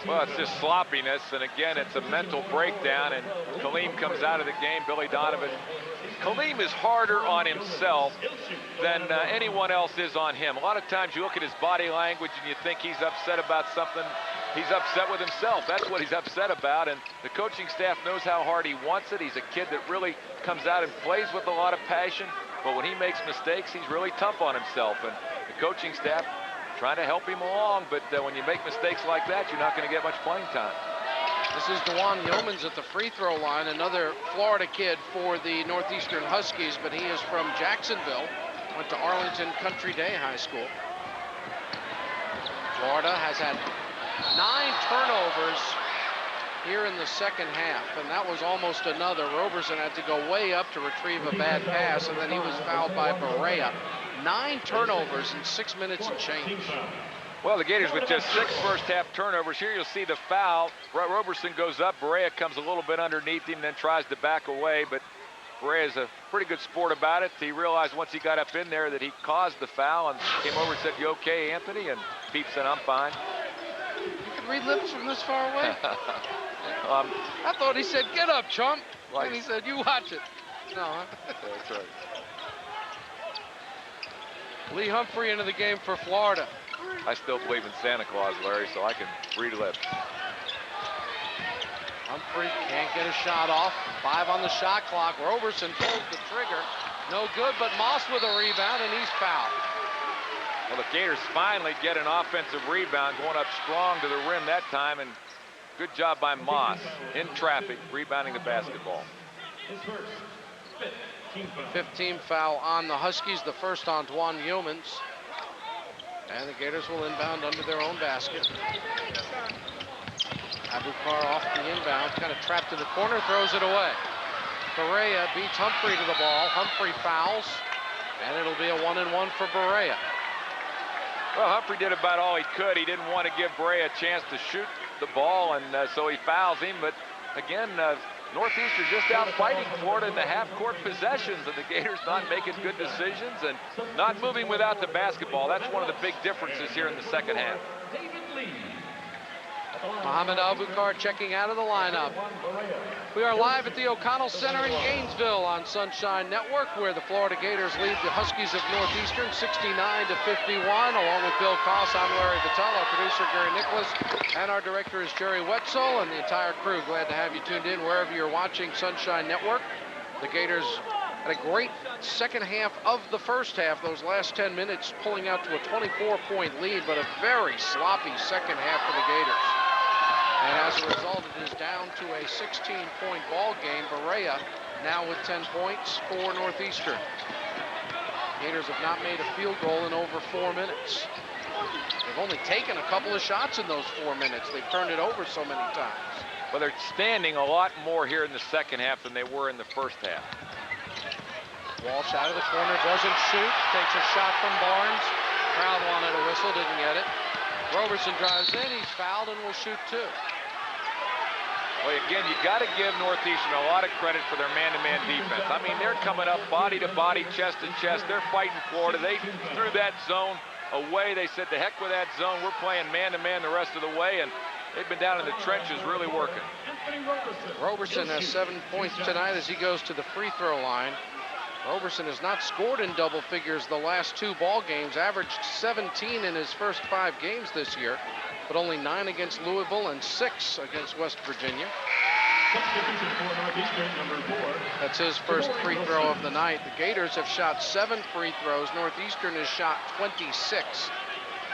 Well, it's just sloppiness, and again, it's a mental breakdown, and Kaleem comes out of the game. Billy Donovan. Kaleem is harder on himself than anyone else is on him. A lot of times you look at his body language and you think he's upset about something. He's upset with himself. That's what he's upset about, and the coaching staff knows how hard he wants it. He's a kid that really comes out and plays with a lot of passion, but when he makes mistakes, he's really tough on himself, and the coaching staff trying to help him along, but when you make mistakes like that, you're not going to get much playing time. This is Dewan Yeomans at the free throw line, another Florida kid for the Northeastern Huskies, but he is from Jacksonville, went to Arlington Country Day High School. Florida has had 9 turnovers here in the second half, and that was almost another. Roberson had to go way up to retrieve a bad pass, and then he was fouled by Barea. 9 turnovers in 6 minutes and change. Well, the Gators with just 6 first-half turnovers. Here you'll see the foul. Roberson goes up. Barea comes a little bit underneath him, then tries to back away, but Barea's a pretty good sport about it. He realized once he got up in there that he caused the foul and came over and said, "You okay, Anthony?" And Pete said, "I'm fine." You can read lips from this far away? I thought he said, "Get up, chump." And he said, "You watch it." No, huh? That's right. Lee Humphrey into the game for Florida. I still believe in Santa Claus, Larry, so I can read lips. Humphrey can't get a shot off. 5 on the shot clock. Roberson pulls the trigger. No good, but Moss with a rebound, and he's fouled. Well, the Gators finally get an offensive rebound, going up strong to the rim that time, and good job by Moss in traffic, rebounding the basketball. 15 foul on the Huskies, the first on Dwan Yeomans. And the Gators will inbound under their own basket. Abukar off the inbound, kind of trapped in the corner, throws it away. Barea beats Humphrey to the ball. Humphrey fouls, and it'll be a 1-and-1 for Barea. Well, Humphrey did about all he could. He didn't want to give Barea a chance to shoot the ball, and so he fouls him. But again, Northeastern just out fighting Florida in the half-court possessions, and the Gators not making good decisions and not moving without the basketball. That's one of the big differences here in the second half. Mohamed Abukar checking out of the lineup. We are live at the O'Connell Center in Gainesville on Sunshine Network, where the Florida Gators lead the Huskies of Northeastern 69-51. Along with Bill Koss, I'm Larry Vitale, our producer Gary Nicholas, and our director is Jerry Wetzel, and the entire crew. Glad to have you tuned in wherever you're watching Sunshine Network. The Gators had a great second half of the first half. Those last 10 minutes pulling out to a 24-point lead, but a very sloppy second half for the Gators. And as a result, it is down to a 16-point ball game. Barea now with 10 points for Northeastern. Gators have not made a field goal in over 4 minutes. They've only taken a couple of shots in those 4 minutes. They've turned it over so many times. Well, they're standing a lot more here in the second half than they were in the first half. Walsh out of the corner, doesn't shoot, takes a shot from Barnes. Crowd wanted a whistle, didn't get it. Roberson drives in, he's fouled and will shoot 2. Well, again, you got to give Northeastern a lot of credit for their man-to-man defense. I mean, they're coming up body to body, chest to chest. They're fighting Florida. They threw that zone away. They said, the heck with that zone. We're playing man-to-man the rest of the way, and they've been down in the trenches really working. Roberson has 7 points tonight as he goes to the free throw line. Roberson has not scored in double figures the last 2 ball games, averaged 17 in his first 5 games this year, but only 9 against Louisville and 6 against West Virginia. That's his first free throw of the night. The Gators have shot 7 free throws. Northeastern has shot 26.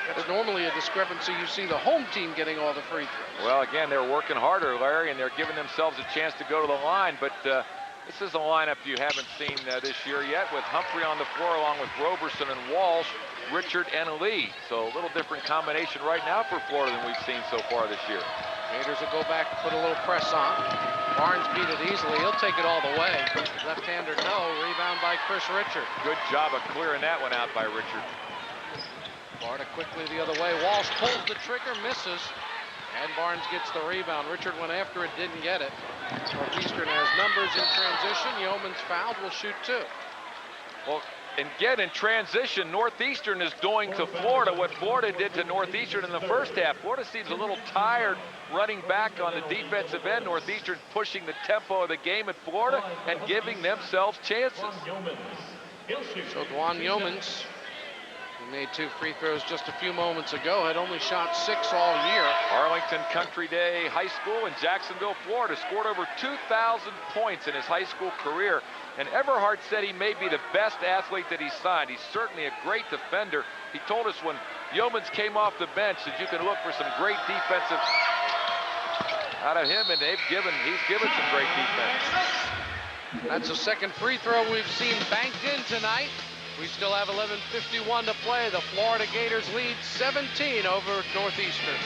That's normally a discrepancy. You see the home team getting all the free throws. Well, again, they're working harder, Larry, and they're giving themselves a chance to go to the line, but this is a lineup you haven't seen this year yet, with Humphrey on the floor along with Roberson and Walsh, Richard and Lee. So a little different combination right now for Florida than we've seen so far this year. Gators will go back and put a little press on. Barnes beat it easily. He'll take it all the way. Left-hander, no. Rebound by Chris Richard. Good job of clearing that one out by Richard. Florida quickly the other way. Walsh pulls the trigger, misses. And Barnes gets the rebound. Richard went after it, didn't get it. Northeastern has numbers in transition. Yeoman's fouled, will shoot 2. Well, and again, in transition, Northeastern is doing to Florida what Florida did to Northeastern in the first half. Florida seems a little tired running back on the defensive end. Northeastern pushing the tempo of the game at Florida and giving themselves chances. So Dwan Yeomans, who made 2 free throws just a few moments ago, had only shot 6 all year. Arlington Country Day High School in Jacksonville, Florida, scored over 2,000 points in his high school career. And Everhart said he may be the best athlete that he's signed. He's certainly a great defender. He told us when Yeomans came off the bench that you can look for some great defensive out of him, and he's given some great defense. That's the second free throw we've seen banked in tonight. We still have 11:51 to play. The Florida Gators lead 17 over Northeastern.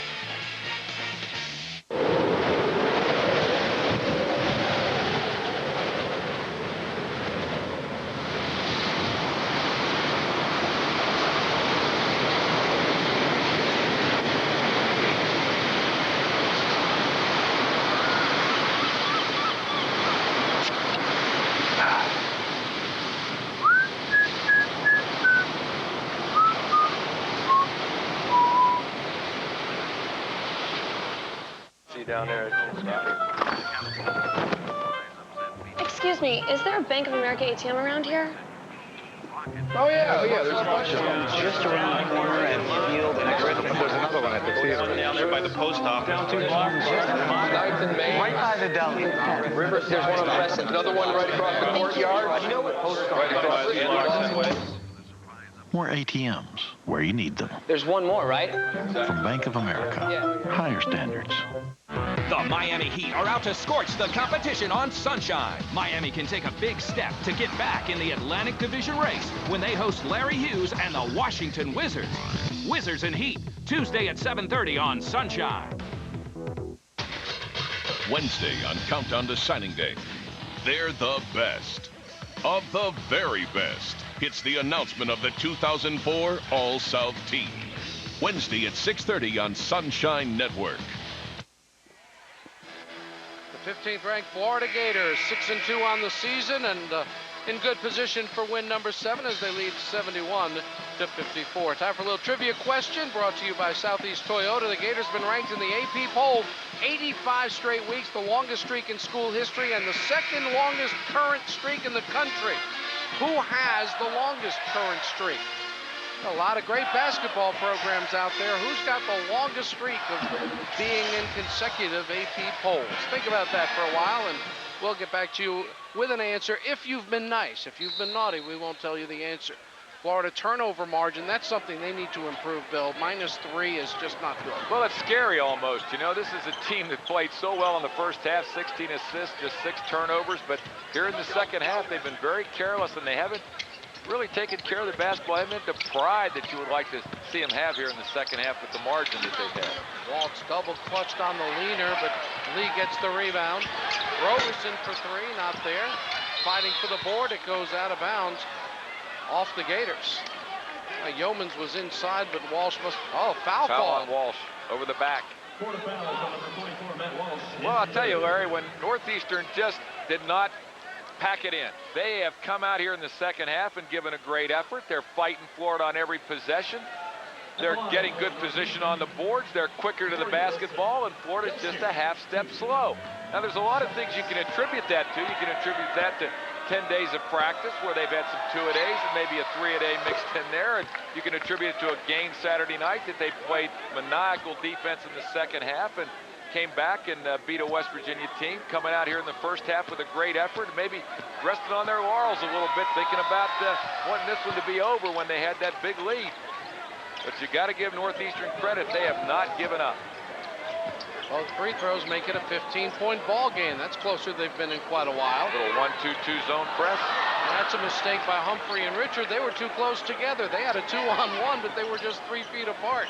Down there. Excuse me, is there a Bank of America ATM around here? Oh yeah, there's a bunch of them. Just around the corner and Field and Griffin. There's another one at the theater. Down there by the post office. Down 2 blocks. 9th and Main. Right by the deli. River, there's one on Crescent. Another one right across the courtyard. You know what? Right across the way. More ATMs where you need them. There's one more, right? From Bank of America. Higher standards. The Miami Heat are out to scorch the competition on Sunshine. Miami can take a big step to get back in the Atlantic Division race when they host Larry Hughes and the Washington Wizards. Wizards and Heat, Tuesday at 7:30 on Sunshine. Wednesday on Countdown to Signing Day. They're the best of the very best. It's the announcement of the 2004 All-South team. Wednesday at 6:30 on Sunshine Network. The 15th ranked Florida Gators, 6-2 on the season, and in good position for win number 7 as they lead 71-54. Time for a little trivia question brought to you by Southeast Toyota. The Gators have been ranked in the AP poll 85 straight weeks, the longest streak in school history, and the second longest current streak in the country. Who has the longest current streak? A lot of great basketball programs out there. Who's got the longest streak of being in consecutive AP polls? Think about that for a while, and we'll get back to you with an answer. If you've been nice, if you've been naughty, we won't tell you the answer. Florida turnover margin, that's something they need to improve, Bill. -3 is just not good. Well, it's scary almost. You know, this is a team that played so well in the first half, 16 assists, just 6 turnovers. But here in the second half, they've been very careless, and they haven't really taken care of the basketball. I meant the pride that you would like to see them have here in the second half with the margin that they've had. Waltz double clutched on the leaner, but Lee gets the rebound. Roberson for 3, not there. Fighting for the board, it goes out of bounds. Off the Gators. Yeomans was inside, but Walsh must... Oh, foul call on Walsh over the back. Well, I'll tell you, Larry, when Northeastern just did not pack it in, they have come out here in the second half and given a great effort. They're fighting Florida on every possession. They're getting good position on the boards. They're quicker to the basketball, and Florida's just a half step slow. Now, there's a lot of things you can attribute that to. You can attribute that to 10 days of practice where they've had some 2-a-days and maybe a 3-a-day mixed in there. And you can attribute it to a game Saturday night that they played maniacal defense in the second half and came back and beat a West Virginia team coming out here in the first half with a great effort, and maybe resting on their laurels a little bit, thinking about wanting this one to be over when they had that big lead. But you got to give Northeastern credit. They have not given up. Well, free throws make it a 15-point ball game. That's closer than they've been in quite a while. Little 1-2-2 zone press. And that's a mistake by Humphrey and Richard. They were too close together. They had a 2-on-1, but they were just 3 feet apart.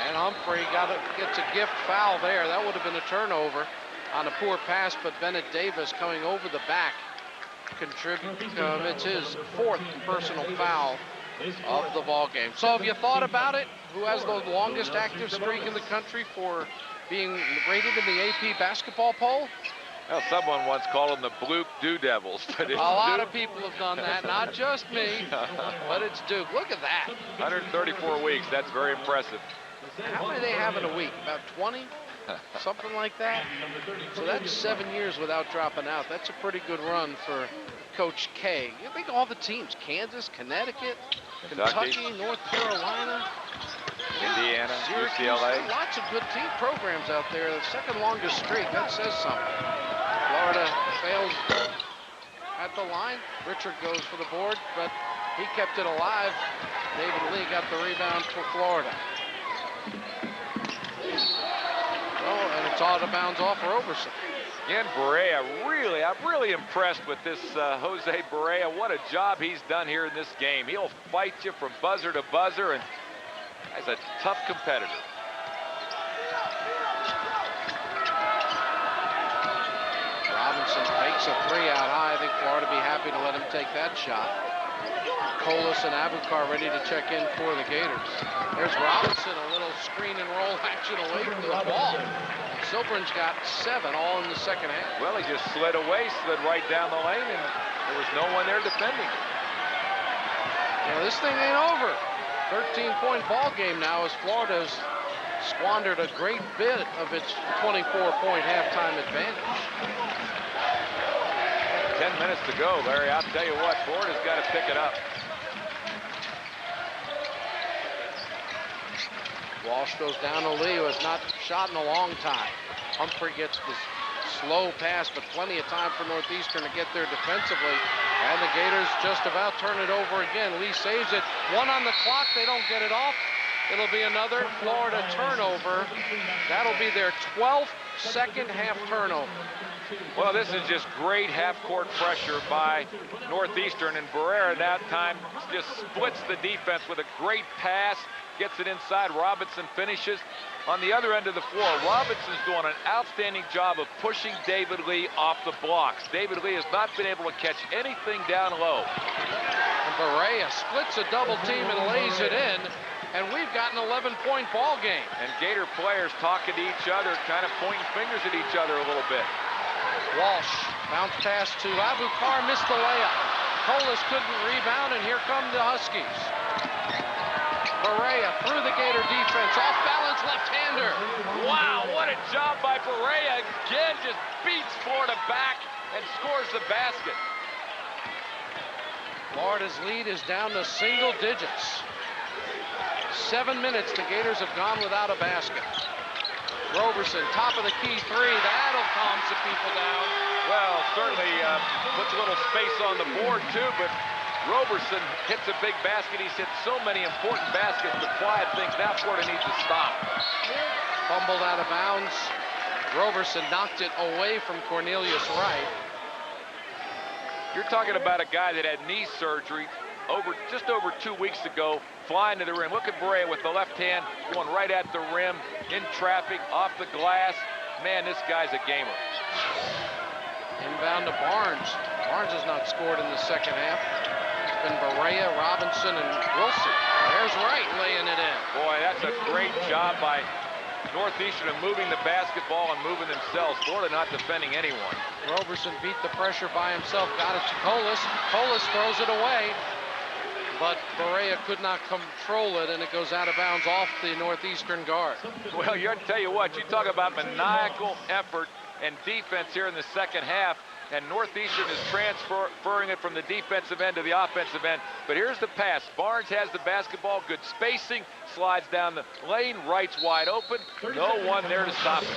And Humphrey gets a gift foul there. That would have been a turnover on a poor pass, but Bennett Davis coming over the back it's his 4th personal foul of the ball game. So have you thought about it? Who has the longest active streak in the country for being rated in the AP basketball poll? Well, someone once called them the Blue Dew Devils. But a lot of people have done that, not just me, but it's Duke. Look at that. 134 weeks. That's very impressive. How many do they have in a week? About 20? Something like that? So that's 7 years without dropping out. That's a pretty good run for Coach K. You think all the teams, Kansas, Connecticut, Kentucky, North Carolina, Indiana, Syracuse, UCLA. Lots of good team programs out there. The second longest streak, that says something. Florida fails at the line. Richard goes for the board, but he kept it alive. David Lee got the rebound for Florida. Oh, and it's out of bounds off Roberson. Again, Barea, I'm really impressed with this Jose Barea. What a job he's done here in this game. He'll fight you from buzzer to buzzer, and he's a tough competitor. Robinson takes a 3 out high. I think Florida will be happy to let him take that shot. Colas and Abukar ready to check in for the Gators. There's Robinson, a little screen and roll action away from the ball. Sylbrin's got 7 all in the second half. Well, he just slid away, slid right down the lane, and there was no one there defending. Now, this thing ain't over. 13-point ball game now as Florida's squandered a great bit of its 24-point halftime advantage. 10 minutes to go, Larry. I'll tell you what, Florida's got to pick it up. Walsh goes down to Lee, who has not shot in a long time. Humphrey gets the slow pass, but plenty of time for Northeastern to get there defensively. And the Gators just about turn it over again. Lee saves it. 1 on the clock. They don't get it off. It'll be another Florida turnover. That'll be their 12th second half turnover. Well, this is just great half-court pressure by Northeastern, and Barea at that time just splits the defense with a great pass, gets it inside. Robinson finishes. On the other end of the floor, Robinson's doing an outstanding job of pushing David Lee off the blocks. David Lee has not been able to catch anything down low. And Barea splits a double team and lays it in, and we've got an 11-point ball game. And Gator players talking to each other, kind of pointing fingers at each other a little bit. Walsh, bounce pass to Abukar, missed the layup. Colas couldn't rebound, and here come the Huskies. Barea through the Gator defense, off balance left-hander. Wow, what a job by Barea. Again, just beats Florida back and scores the basket. Florida's lead is down to single digits. 7 minutes, the Gators have gone without a basket. Roberson, top of the key 3. That'll calm some people down. Well, certainly puts a little space on the board, too, but Roberson hits a big basket. He's hit so many important baskets to quiet things. Now Florida needs to stop. Fumbled out of bounds. Roberson knocked it away from Cornelius Wright. You're talking about a guy that had knee surgery just over 2 weeks ago, flying to the rim. Look at Barea with the left hand going right at the rim, in traffic, off the glass. Man, this guy's a gamer. Inbound to Barnes. Barnes has not scored in the second half. It's been Barea, Robinson, and Wilson. There's Wright laying it in. Boy, that's a great job by Northeastern are moving the basketball and moving themselves. Florida not defending anyone. Roberson beat the pressure by himself, got it to Colas. Colas throws it away, but Barea could not control it, and it goes out of bounds off the Northeastern guard. Well, I tell you what, you talk about maniacal effort and defense here in the second half, and Northeastern is transferring it from the defensive end to the offensive end. But here's the pass. Barnes has the basketball, good spacing, slides down the lane, Wright's wide open, no one there to stop it.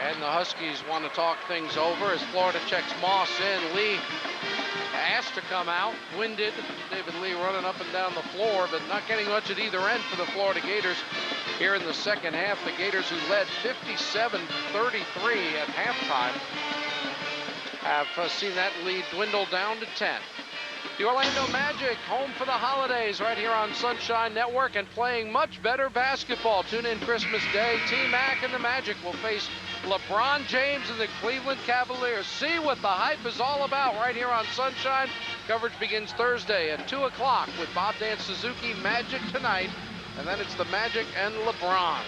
And the Huskies want to talk things over as Florida checks Moss in. Lee asked to come out, winded. David Lee running up and down the floor, but not getting much at either end for the Florida Gators. Here in the second half, the Gators, who led 57-33 at halftime, have seen that lead dwindle down to 10. The Orlando Magic, home for the holidays right here on Sunshine Network and playing much better basketball. Tune in Christmas Day. T-Mac and the Magic will face LeBron James and the Cleveland Cavaliers. See what the hype is all about right here on Sunshine. Coverage begins Thursday at 2 o'clock with Bob Dan Suzuki, Magic tonight. And then it's the Magic and LeBron.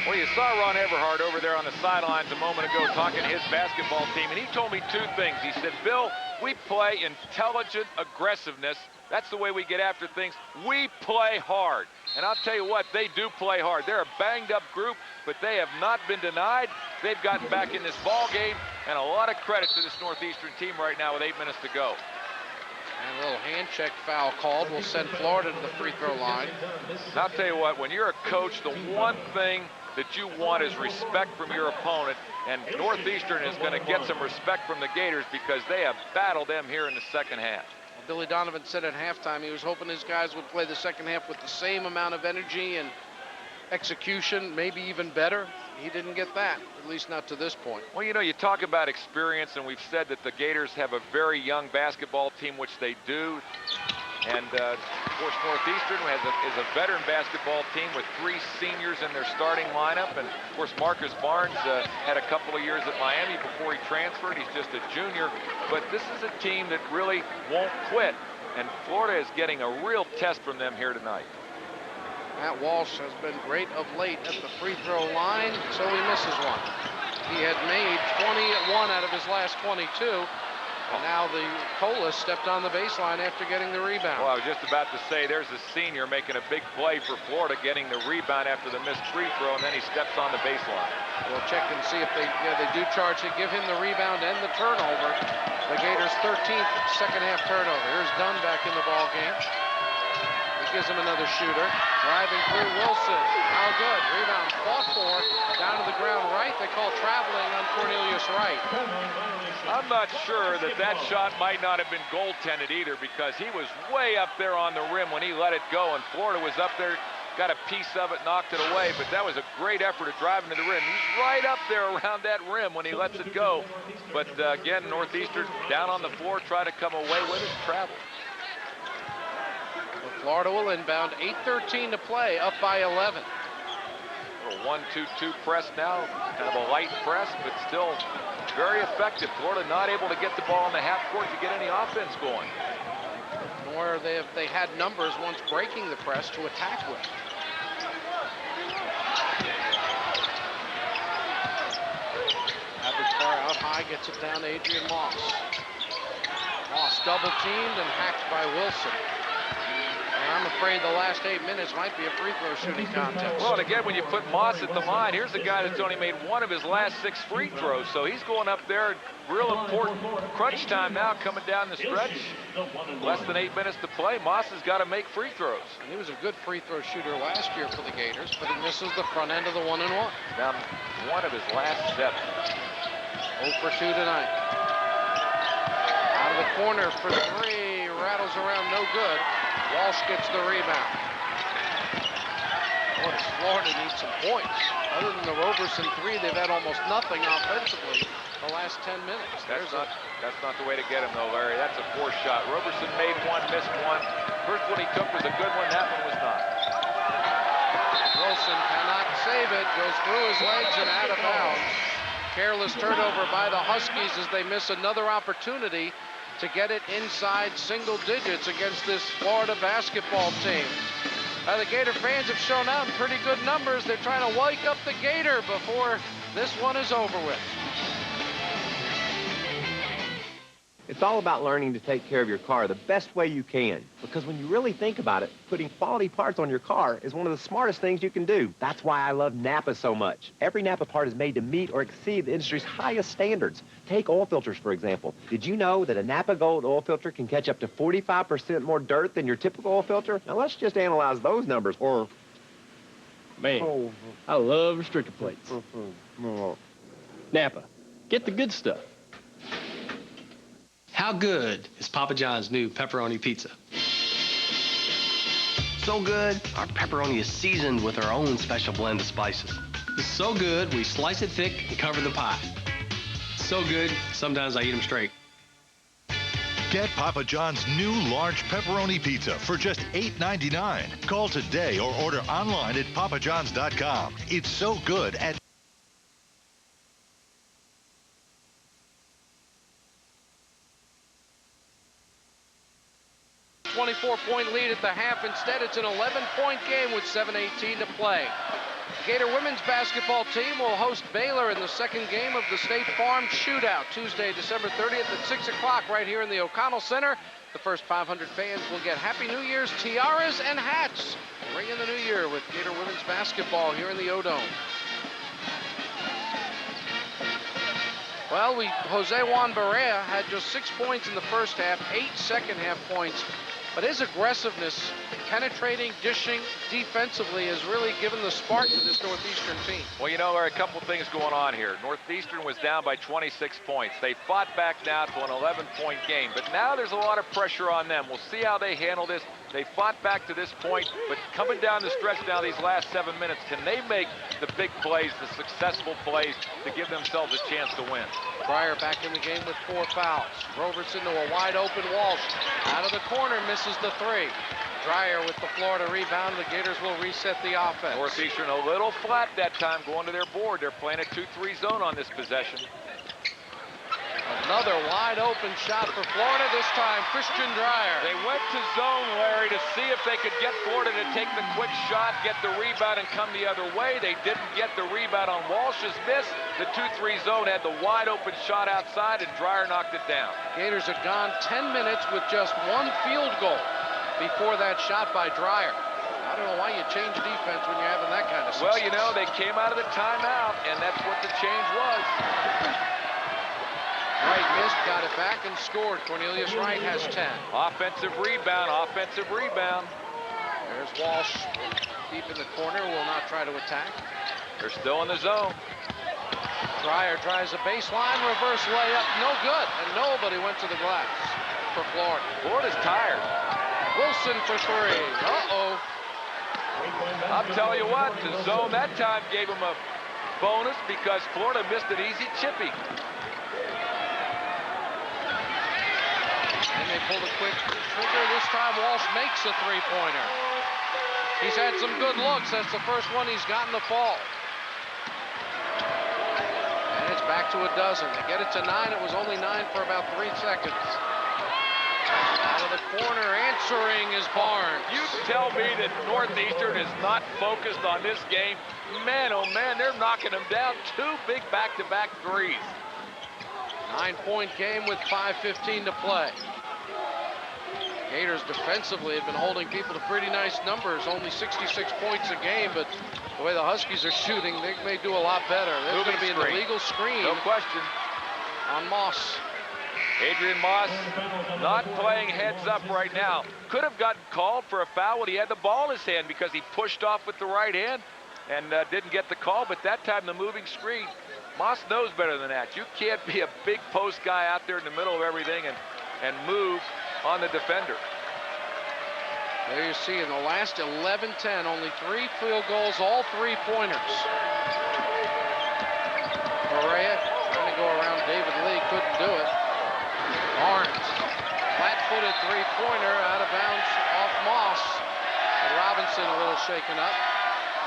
Well, you saw Ron Everhart over there on the sidelines a moment ago talking to his basketball team, and he told me two things. He said, Bill, we play intelligent aggressiveness. That's the way we get after things. We play hard. And I'll tell you what, they do play hard. They're a banged-up group, but they have not been denied. They've gotten back in this ball game, and a lot of credit to this Northeastern team right now with 8 minutes to go. And a little hand check foul called will send Florida to the free throw line. And I'll tell you what, when you're a coach, the one thing that you want is respect from your opponent, and Northeastern is going to get some respect from the Gators because they have battled them here in the second half. Well, Billy Donovan said at halftime he was hoping his guys would play the second half with the same amount of energy and execution, maybe even better. He didn't get that, at least not to this point. Well, you know, you talk about experience, and we've said that the Gators have a very young basketball team, which they do. And, of course, Northeastern is a veteran basketball team with 3 seniors in their starting lineup. And, of course, Marcus Barnes had a couple of years at Miami before he transferred. He's just a junior. But this is a team that really won't quit. And Florida is getting a real test from them here tonight. Matt Walsh has been great of late at the free throw line, so he misses one. He had made 21 out of his last 22, and now the Colas stepped on the baseline after getting the rebound. Well, I was just about to say, there's a senior making a big play for Florida, getting the rebound after the missed free throw, and then he steps on the baseline. We'll check and see if they do charge to give him the rebound and the turnover. The Gators' 13th second half turnover. Here's Dunn back in the ball game. Gives him another shooter. Driving through Wilson. How good. Rebound fought for. Down to the ground right. They call traveling on Cornelius Wright. I'm not sure that shot might not have been goaltended either, because he was way up there on the rim when he let it go, and Florida was up there, got a piece of it, knocked it away, but that was a great effort to drive into the rim. He's right up there around that rim when he lets it go. But again, Northeastern down on the floor, try to come away with it, travel. Florida will inbound, 8:13 to play, up by 11. A little 1-2-2 press now, kind of a light press, but still very effective. Florida not able to get the ball in the half court to get any offense going. Nor have they had numbers once breaking the press to attack with. Abiscar out high, gets it down to Adrian Moss. Moss double teamed and hacked by Wilson. I'm afraid the last 8 minutes might be a free throw shooting contest. Well, and again, when you put Moss at the line, here's a guy that's only made 1 of his last 6 free throws. So he's going up there, real important crunch time now coming down the stretch. Less than 8 minutes to play. Moss has got to make free throws. And he was a good free throw shooter last year for the Gators, but he misses the front end of the 1-and-1. Now, 1 of his last 7. 0 for 2 tonight. Out of the corner for 3, rattles around, no good. Walsh gets the rebound. Boy, does Florida need some points. Other than the Roberson 3, they've had almost nothing offensively the last 10 minutes. That's not the way to get him, though, Larry. That's a forced shot. Roberson made 1, missed 1. First one he took was a good one. That one was not. Wilson cannot save it. Goes through his legs and out of bounds. Careless turnover by the Huskies as they miss another opportunity to get it inside single digits against this Florida basketball team. The Gator fans have shown out in pretty good numbers. They're trying to wake up the Gator before this one is over with. It's all about learning to take care of your car the best way you can. Because when you really think about it, putting quality parts on your car is one of the smartest things you can do. That's why I love Napa so much. Every Napa part is made to meet or exceed the industry's highest standards. Take oil filters, for example. Did you know that a Napa Gold oil filter can catch up to 45% more dirt than your typical oil filter? Now let's just analyze those numbers. Man, I love restrictor plates. Napa, get the good stuff. How good is Papa John's new pepperoni pizza? So good, our pepperoni is seasoned with our own special blend of spices. It's so good, we slice it thick and cover the pie. So good, sometimes I eat them straight. Get Papa John's new large pepperoni pizza for just $8.99. Call today or order online at papajohns.com. It's so good at 24-point lead at the half. Instead, it's an 11-point game with 7:18 to play. The Gator women's basketball team will host Baylor in the second game of the State Farm Shootout, Tuesday, December 30th at 6 o'clock right here in the O'Connell Center. The first 500 fans will get Happy New Year's tiaras and hats. Ring in the new year with Gator women's basketball here in the O-Dome. Well, Jose Juan Barea had just 6 points in the first half, 8 second-half points. But his aggressiveness, penetrating, dishing defensively has really given the spark to this Northeastern team. Well, you know, there are a couple things going on here. Northeastern was down by 26 points. They fought back now to an 11-point game, but now there's a lot of pressure on them. We'll see how they handle this. They fought back to this point, but coming down the stretch now these last 7 minutes, can they make the big plays, the successful plays to give themselves a chance to win? Dreyer back in the game with 4 fouls. Robertson to a wide open Walsh. Out of the corner, misses the 3. Dreyer with the Florida rebound. The Gators will reset the offense. Northeastern a little flat that time going to their board. They're playing a 2-3 zone on this possession. Another wide open shot for Florida, this time Christian Dreyer. They went to zone, Larry, to see if they could get Florida to take the quick shot, get the rebound, and come the other way. They didn't get the rebound on Walsh's miss. The 2-3 zone had the wide open shot outside, and Dreyer knocked it down. Gators had gone 10 minutes with just 1 field goal before that shot by Dreyer. I don't know why you change defense when you're having that kind of success. Well, you know, they came out of the timeout, and that's what the change was. Wright missed, got it back, and scored. Cornelius Wright has 10. Offensive rebound, offensive rebound. There's Walsh deep in the corner, will not try to attack. They're still in the zone. Dreyer tries a baseline, reverse layup, no good, and nobody went to the glass for Florida. Florida's tired. Wilson for 3. Uh-oh. I'll tell you what, the zone that time gave him a bonus because Florida missed an easy chippy. And they pulled a quick trigger. This time Walsh makes a 3-pointer. He's had some good looks. That's the first one he's gotten to fall. And it's back to a dozen. They get it to 9. It was only 9 for about 3 seconds. Out of the corner, answering is Barnes. You tell me that Northeastern is not focused on this game. Man, oh man, they're knocking them down. 2 big back-to-back threes. 9-point game with 5:15 to play. Gators defensively have been holding people to pretty nice numbers, only 66 points a game, but the way the Huskies are shooting, they may do a lot better. They're going to be in the legal screen. No question. On Moss. Adrian Moss not playing heads up right now. Could have gotten called for a foul when he had the ball in his hand because he pushed off with the right hand and didn't get the call, but that time the moving screen. Moss knows better than that. You can't be a big post guy out there in the middle of everything and move on the defender. There you see in the last 11-10, only 3 field goals, all 3-pointers. Barea trying to go around David Lee, couldn't do it. Barnes, flat-footed 3-pointer out of bounds off Moss. And Robinson a little shaken up.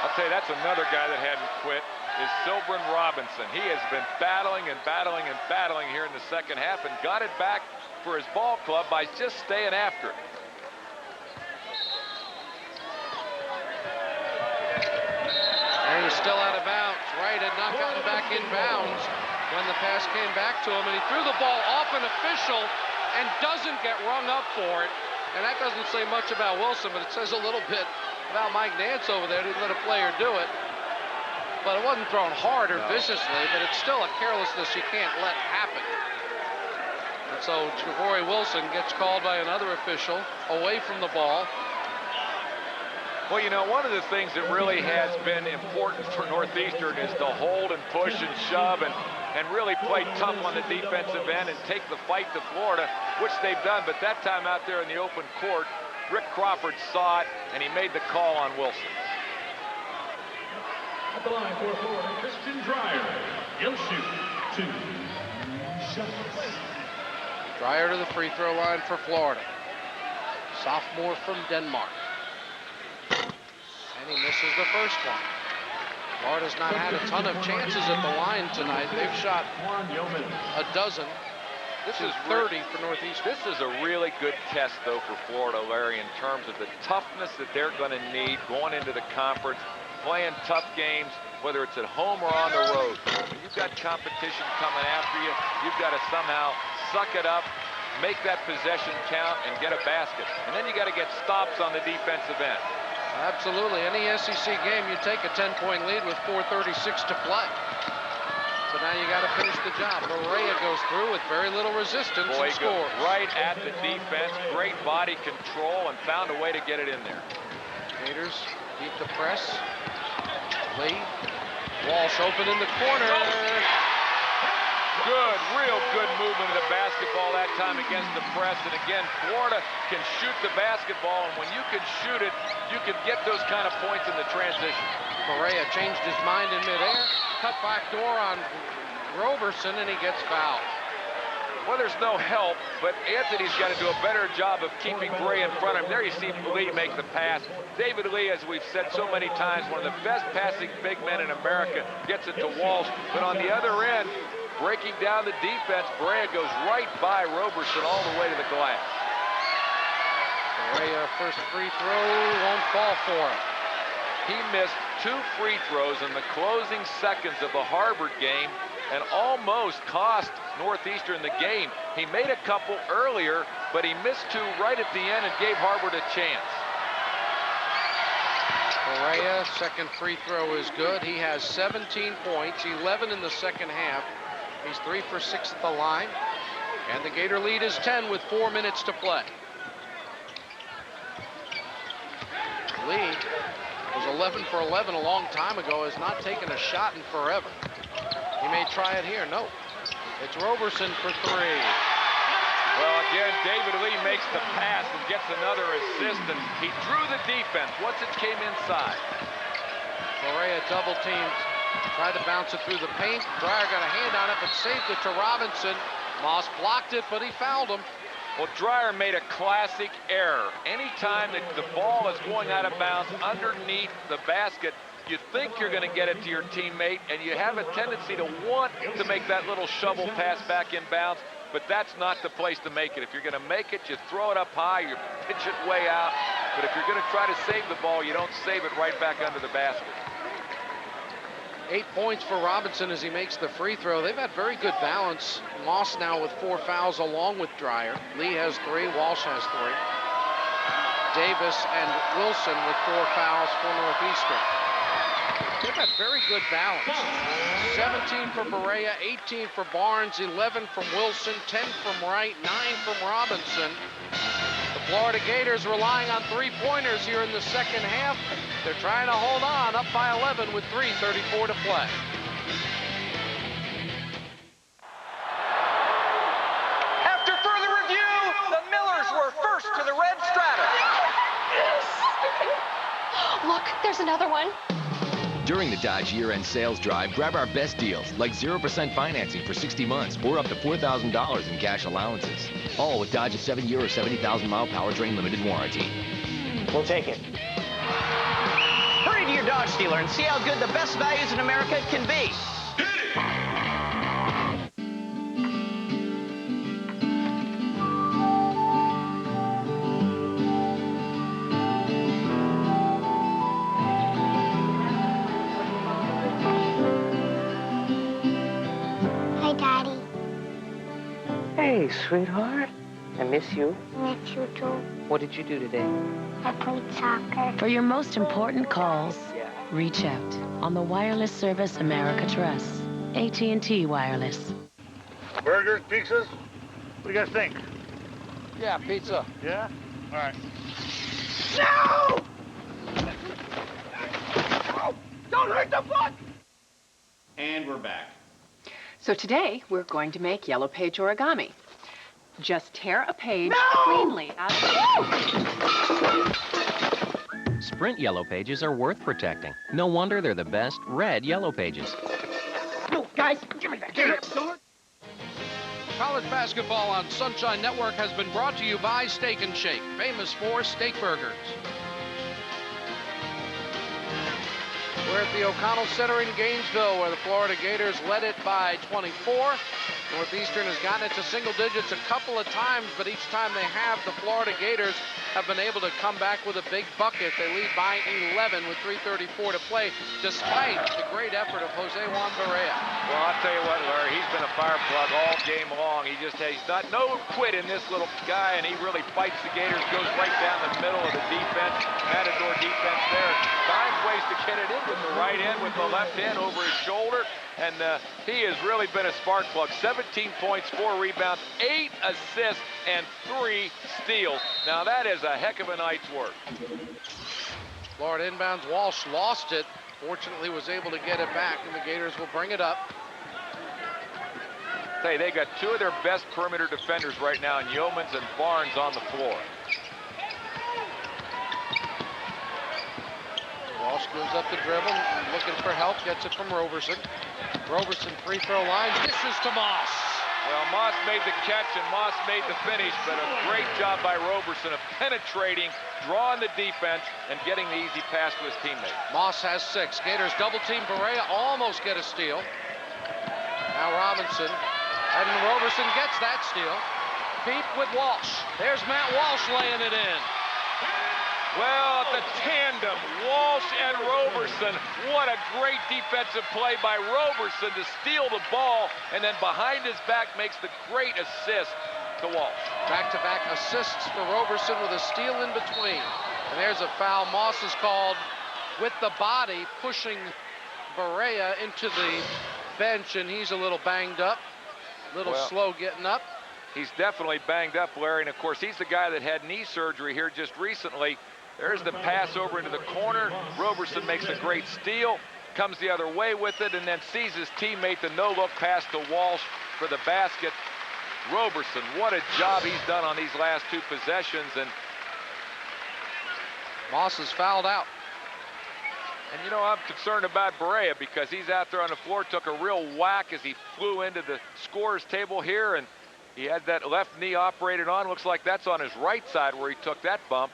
I'll tell you, that's another guy that hadn't quit, is Sylbrin Robinson. He has been battling and battling and battling here in the second half and got it back for his ball club by just staying after it. still out of bounds. Wright had not gotten back in bounds when the pass came back to him, and he threw the ball off an official and doesn't get rung up for it. And that doesn't say much about Wilson, but it says a little bit about Mike Nance over there. Didn't let a player do it. But it wasn't thrown hard or viciously, but it's still a carelessness you can't let happen. And so Javorie Wilson gets called by another official away from the ball. Well, you know, one of the things that really has been important for Northeastern is to hold and push and shove and really play tough on the defensive end and take the fight to Florida, which they've done. But that time out there in the open court, Rick Crawford saw it, and he made the call on Wilson. At the line for Florida, Christian Dreyer. He'll shoot 2 shots. Dreyer to the free throw line for Florida. Sophomore from Denmark. And he misses the first one. Florida's not had a ton of chances at the line tonight. They've shot a dozen. This is 30 for Northeastern. This is a really good test, though, for Florida, Larry, in terms of the toughness that they're going to need going into the conference, playing tough games, whether it's at home or on the road. When you've got competition coming after you, you've got to somehow suck it up, make that possession count, and get a basket. And then you got to get stops on the defensive end. Absolutely. Any SEC game, you take a 10-point lead with 4:36 to play. So now you got to finish the job. Barea goes through with very little resistance and scores. Right at the defense, great body control, and found a way to get it in there. Gators keep the press. Lee, Walsh open in the corner. Good, real good movement of the basketball that time against the press. And again, Florida can shoot the basketball, and when you can shoot it, you can get those kind of points in the transition. Barea changed his mind in midair, cut back door on Roberson, and he gets fouled. Well, there's no help, but Anthony's got to do a better job of keeping Barea in front of him. There you see Lee make the pass. David Lee, as we've said so many times, one of the best passing big men in America, gets it to Walsh. But on the other end, breaking down the defense, Barea goes right by Roberson all the way to the glass. Barea, first free throw, won't fall for him. He missed 2 free throws in the closing seconds of the Harvard game and almost cost Northeastern the game. He made a couple earlier, but he missed 2 right at the end and gave Harvard a chance. Barea, second free throw is good. He has 17 points, 11 in the second half. He's 3 for 6 at the line. And the Gator lead is 10 with 4 minutes to play. Lee was 11 for 11 a long time ago, has not taken a shot in forever. He may try it here. No. It's Roberson for 3. Well, again, David Lee makes the pass and gets another assist, and he drew the defense once it came inside. Barea double teamed, tried to bounce it through the paint. Dreyer got a hand on it, but saved it to Robinson. Moss blocked it, but he fouled him. Well, Dreyer made a classic error. Anytime that the ball is going out of bounds underneath the basket, you think you're going to get it to your teammate, and you have a tendency to want to make that little shovel pass back in bounds, but that's not the place to make it. If you're going to make it, you throw it up high, you pitch it way out, but if you're going to try to save the ball, you don't save it right back under the basket. 8 points for Robinson as he makes the free throw. They've had very good balance. Moss now with 4 fouls along with Dreyer. Lee has 3, Walsh has 3. Davis and Wilson with 4 fouls for Northeastern. They've had very good balance. 17 for Barea, 18 for Barnes, 11 from Wilson, 10 from Wright, 9 from Robinson. The Florida Gators relying on 3-pointers here in the second half. They're trying to hold on, up by 11 with 3:34 to play. After further review, the Millers were first to the red strata. Look, there's another one. During the Dodge year-end sales drive, grab our best deals, like 0% financing for 60 months or up to $4,000 in cash allowances. All with Dodge's 7-year or 70,000-mile powertrain limited warranty. We'll take it. Hurry to your Dodge dealer and see how good the best values in America can be. sweetheart. I miss you. Miss you too. What did you do today? I played soccer. For your most important calls, reach out on the wireless service America trusts. AT&T Wireless. Burgers, pizzas? What do you guys think? Yeah, pizza. Yeah? All right. No! Don't hurt the foot! And we're back. So today, we're going to make yellow page origami. Just tear a page cleanly out of... Sprint yellow pages are worth protecting. No wonder they're the best red yellow pages. No, guys, give me that. Give it. College basketball on Sunshine Network has been brought to you by Steak and Shake, famous for steak burgers. We're at the O'Connell Center in Gainesville, where the Florida Gators led it by 24. Northeastern has gotten it to single digits a couple of times, but each time they have, the Florida Gators have been able to come back with a big bucket. They lead by 11 with 3:34 to play, despite the great effort of Jose Juan Barea. Well, I'll tell you what, Larry, he's been a fire plug all game long. He's not no quit in this little guy, and he really fights the Gators, goes right down the middle of the defense, Matador defense there. Finds ways to get it in with the right hand, with the left hand over his shoulder, and he has really been a spark plug. 17 points, 4 rebounds, 8 assists, and 3 steals. Now that is a heck of a night's work. Florida inbounds. Walsh lost it. Fortunately was able to get it back, and the Gators will bring it up. Hey, they got 2 of their best perimeter defenders right now, in Yeomans and Barnes on the floor. Walsh goes up the dribble, looking for help, gets it from Roberson. Roberson free throw line, dishes to Moss. Well, Moss made the catch and Moss made the finish, but a great job by Roberson of penetrating, drawing the defense, and getting the easy pass to his teammate. Moss has 6. Gators double team Barea, almost get a steal. Now Robinson, and Roberson gets that steal. Peep with Walsh. There's Matt Walsh laying it in. Well, the tandem, Walsh and Roberson. What a great defensive play by Roberson to steal the ball, and then behind his back makes the great assist to Walsh. Back-to-back assists for Roberson with a steal in between. And there's a foul. Moss is called with the body, pushing Barea into the bench, and he's a little banged up, a little slow getting up. He's definitely banged up, Larry, and of course he's the guy that had knee surgery here just recently. There's the pass over into the corner. Roberson makes a great steal, comes the other way with it, and then sees his teammate, the no-look pass to Walsh for the basket. Roberson, what a job he's done on these last 2 possessions, and Moss is fouled out. And you know, I'm concerned about Barea because he's out there on the floor, took a real whack as he flew into the scorer's table here, and he had that left knee operated on. Looks like that's on his right side where he took that bump.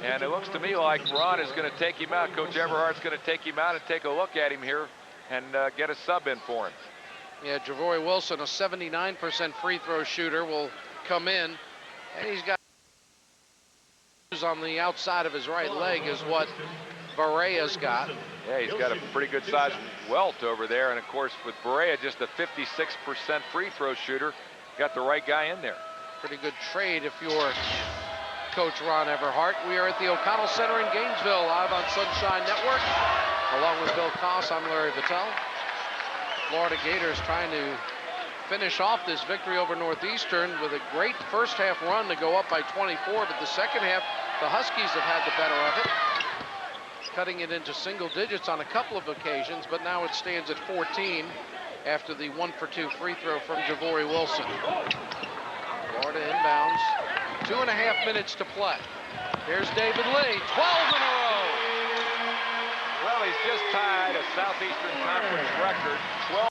And it looks to me like Ron is going to take him out. Coach Everhart's going to take him out and take a look at him here and get a sub in for him. Yeah, Javorie Wilson, a 79% free throw shooter, will come in. And he's got on the outside of his right leg is what Barea's got. Yeah, he's got a pretty good sized welt over there. And of course, with Barea, just a 56% free throw shooter, got the right guy in there. Pretty good trade if you're Coach Ron Everhart. We are at the O'Connell Center in Gainesville, live on Sunshine Network. Along with Bill Koss, I'm Larry Vitale. Florida Gators trying to finish off this victory over Northeastern with a great first half run to go up by 24, but the second half, the Huskies have had the better of it, cutting it into single digits on a couple of occasions, but now it stands at 14 after the 1-for-2 free throw from Javorie Wilson. Florida inbounds. 2.5 minutes to play. Here's David Lee, 12 in a row. Well, he's just tied a Southeastern Conference record, 12.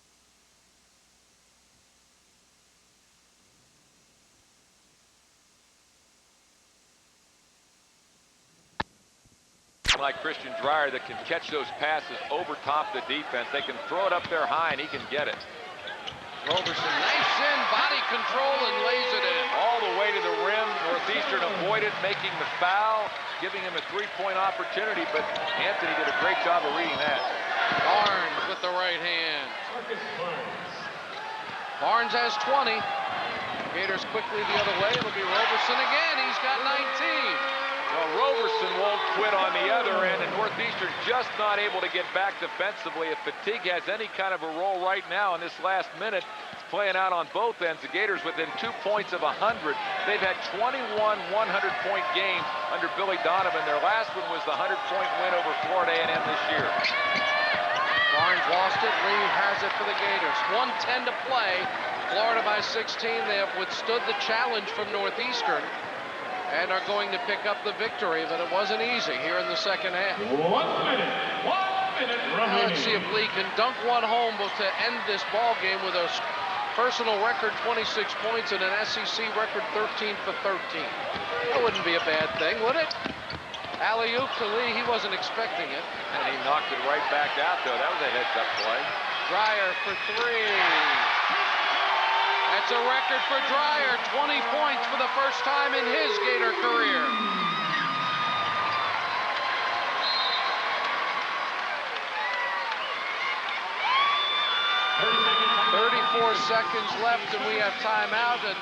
Like Christian Dreyer that can catch those passes over top the defense. They can throw it up there high and he can get it. Roberson, nice in, body control, and lays it in. All the way to the rim. Northeastern avoided making the foul, giving him a 3-point opportunity, but Anthony did a great job of reading that. Barnes with the right hand. Barnes has 20. Gators quickly the other way. It'll be Roberson again. He's got 19. Well, Roberson won't quit on the other end, and Northeastern just not able to get back defensively. If fatigue has any kind of a role right now in this last minute, it's playing out on both ends. The Gators within 2 points of 100. They've had 21 100-point games under Billy Donovan. Their last one was the 100-point win over Florida A&M this year. Barnes lost it. Lee has it for the Gators. 1:10 to play. Florida by 16. They have withstood the challenge from Northeastern and are going to pick up the victory, but it wasn't easy here in the second half. 1 minute Now let's see if Lee can dunk one home to end this ball game with a personal record 26 points and an SEC record 13 for 13. That wouldn't be a bad thing, would it? Alley-oop to Lee. He wasn't expecting it. And he knocked it right back out, though. That was a heads-up play. Dreyer for 3. That's a record for Dreyer, 20 points for the first time in his Gator career. "34 seconds left, and we have timeout, and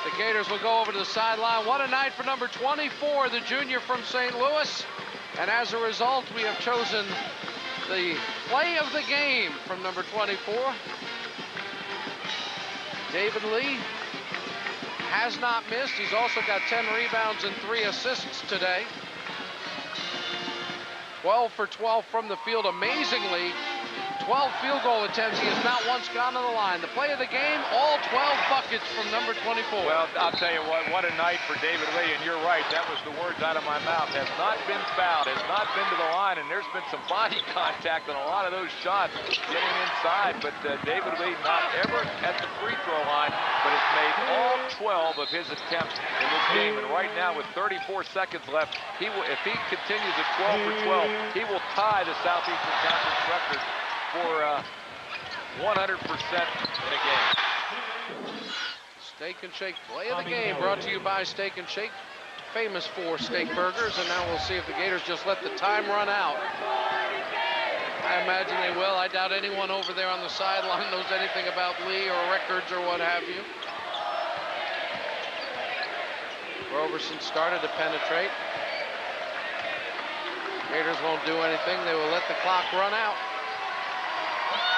the Gators will go over to the sideline. What a night for number 24, the junior from St. Louis. And as a result, we have chosen the play of the game from number 24. David Lee has not missed. He's also got 10 rebounds and 3 assists today. 12 for 12 from the field. Amazingly, 12 field goal attempts. He has not once gone to the line. The play of the game, all 12 buckets from number 24. Well, I'll tell you what a night for David Lee, and you're right, that was the words out of my mouth. Has not been fouled, has not been to the line, and there's been some body contact on a lot of those shots getting inside, but David Lee not ever at the free throw line, but has made all 12 of his attempts in this game, and right now with 34 seconds left, he will, if he continues at 12 for 12, he will tie the Southeastern Conference record for 100% in a game. Steak and Shake play of the game brought to you by Steak and Shake, famous for steak burgers. And now we'll see if the Gators just let the time run out. I imagine they will. I doubt anyone over there on the sideline knows anything about Lee or records or what have you. Roberson started to penetrate. Gators won't do anything. They will let the clock run out.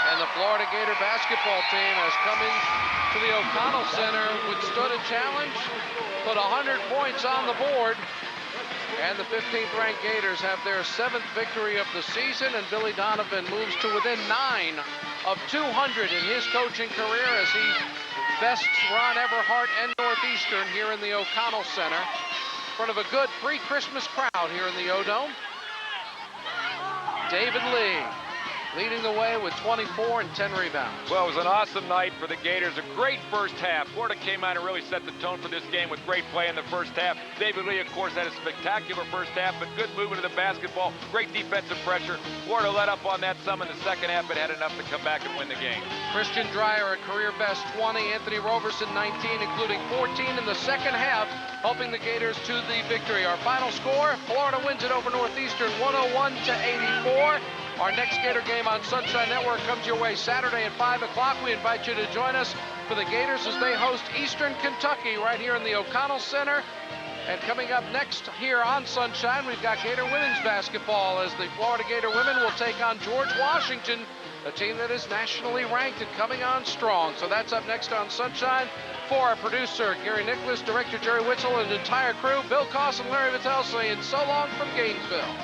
And the Florida Gator basketball team has come into the O'Connell Center, withstood a challenge, put 100 points on the board, and the 15th ranked Gators have their 7th victory of the season, and Billy Donovan moves to within 9 of 200 in his coaching career as he bests Ron Everhart and Northeastern here in the O'Connell Center in front of a good pre-Christmas crowd here in the O-Dome. David Lee leading the way with 24 and 10 rebounds. Well, it was an awesome night for the Gators. A great first half. Florida came out and really set the tone for this game with great play in the first half. David Lee, of course, had a spectacular first half, but good movement of the basketball, great defensive pressure. Florida let up on that some in the second half, but had enough to come back and win the game. Christian Dreyer, a career best 20. Anthony Roberson, 19, including 14 in the second half, helping the Gators to the victory. Our final score, Florida wins it over Northeastern 101-84. Our next Gator game on Sunshine Network comes your way Saturday at 5 o'clock. We invite you to join us for the Gators as they host Eastern Kentucky right here in the O'Connell Center. And coming up next here on Sunshine, we've got Gator women's basketball as the Florida Gator women will take on George Washington, a team that is nationally ranked and coming on strong. So that's up next on Sunshine. For our producer, Gary Nicholas, director Jerry Witzel, and the entire crew, Bill Koss and Larry Vittel saying so long from Gainesville.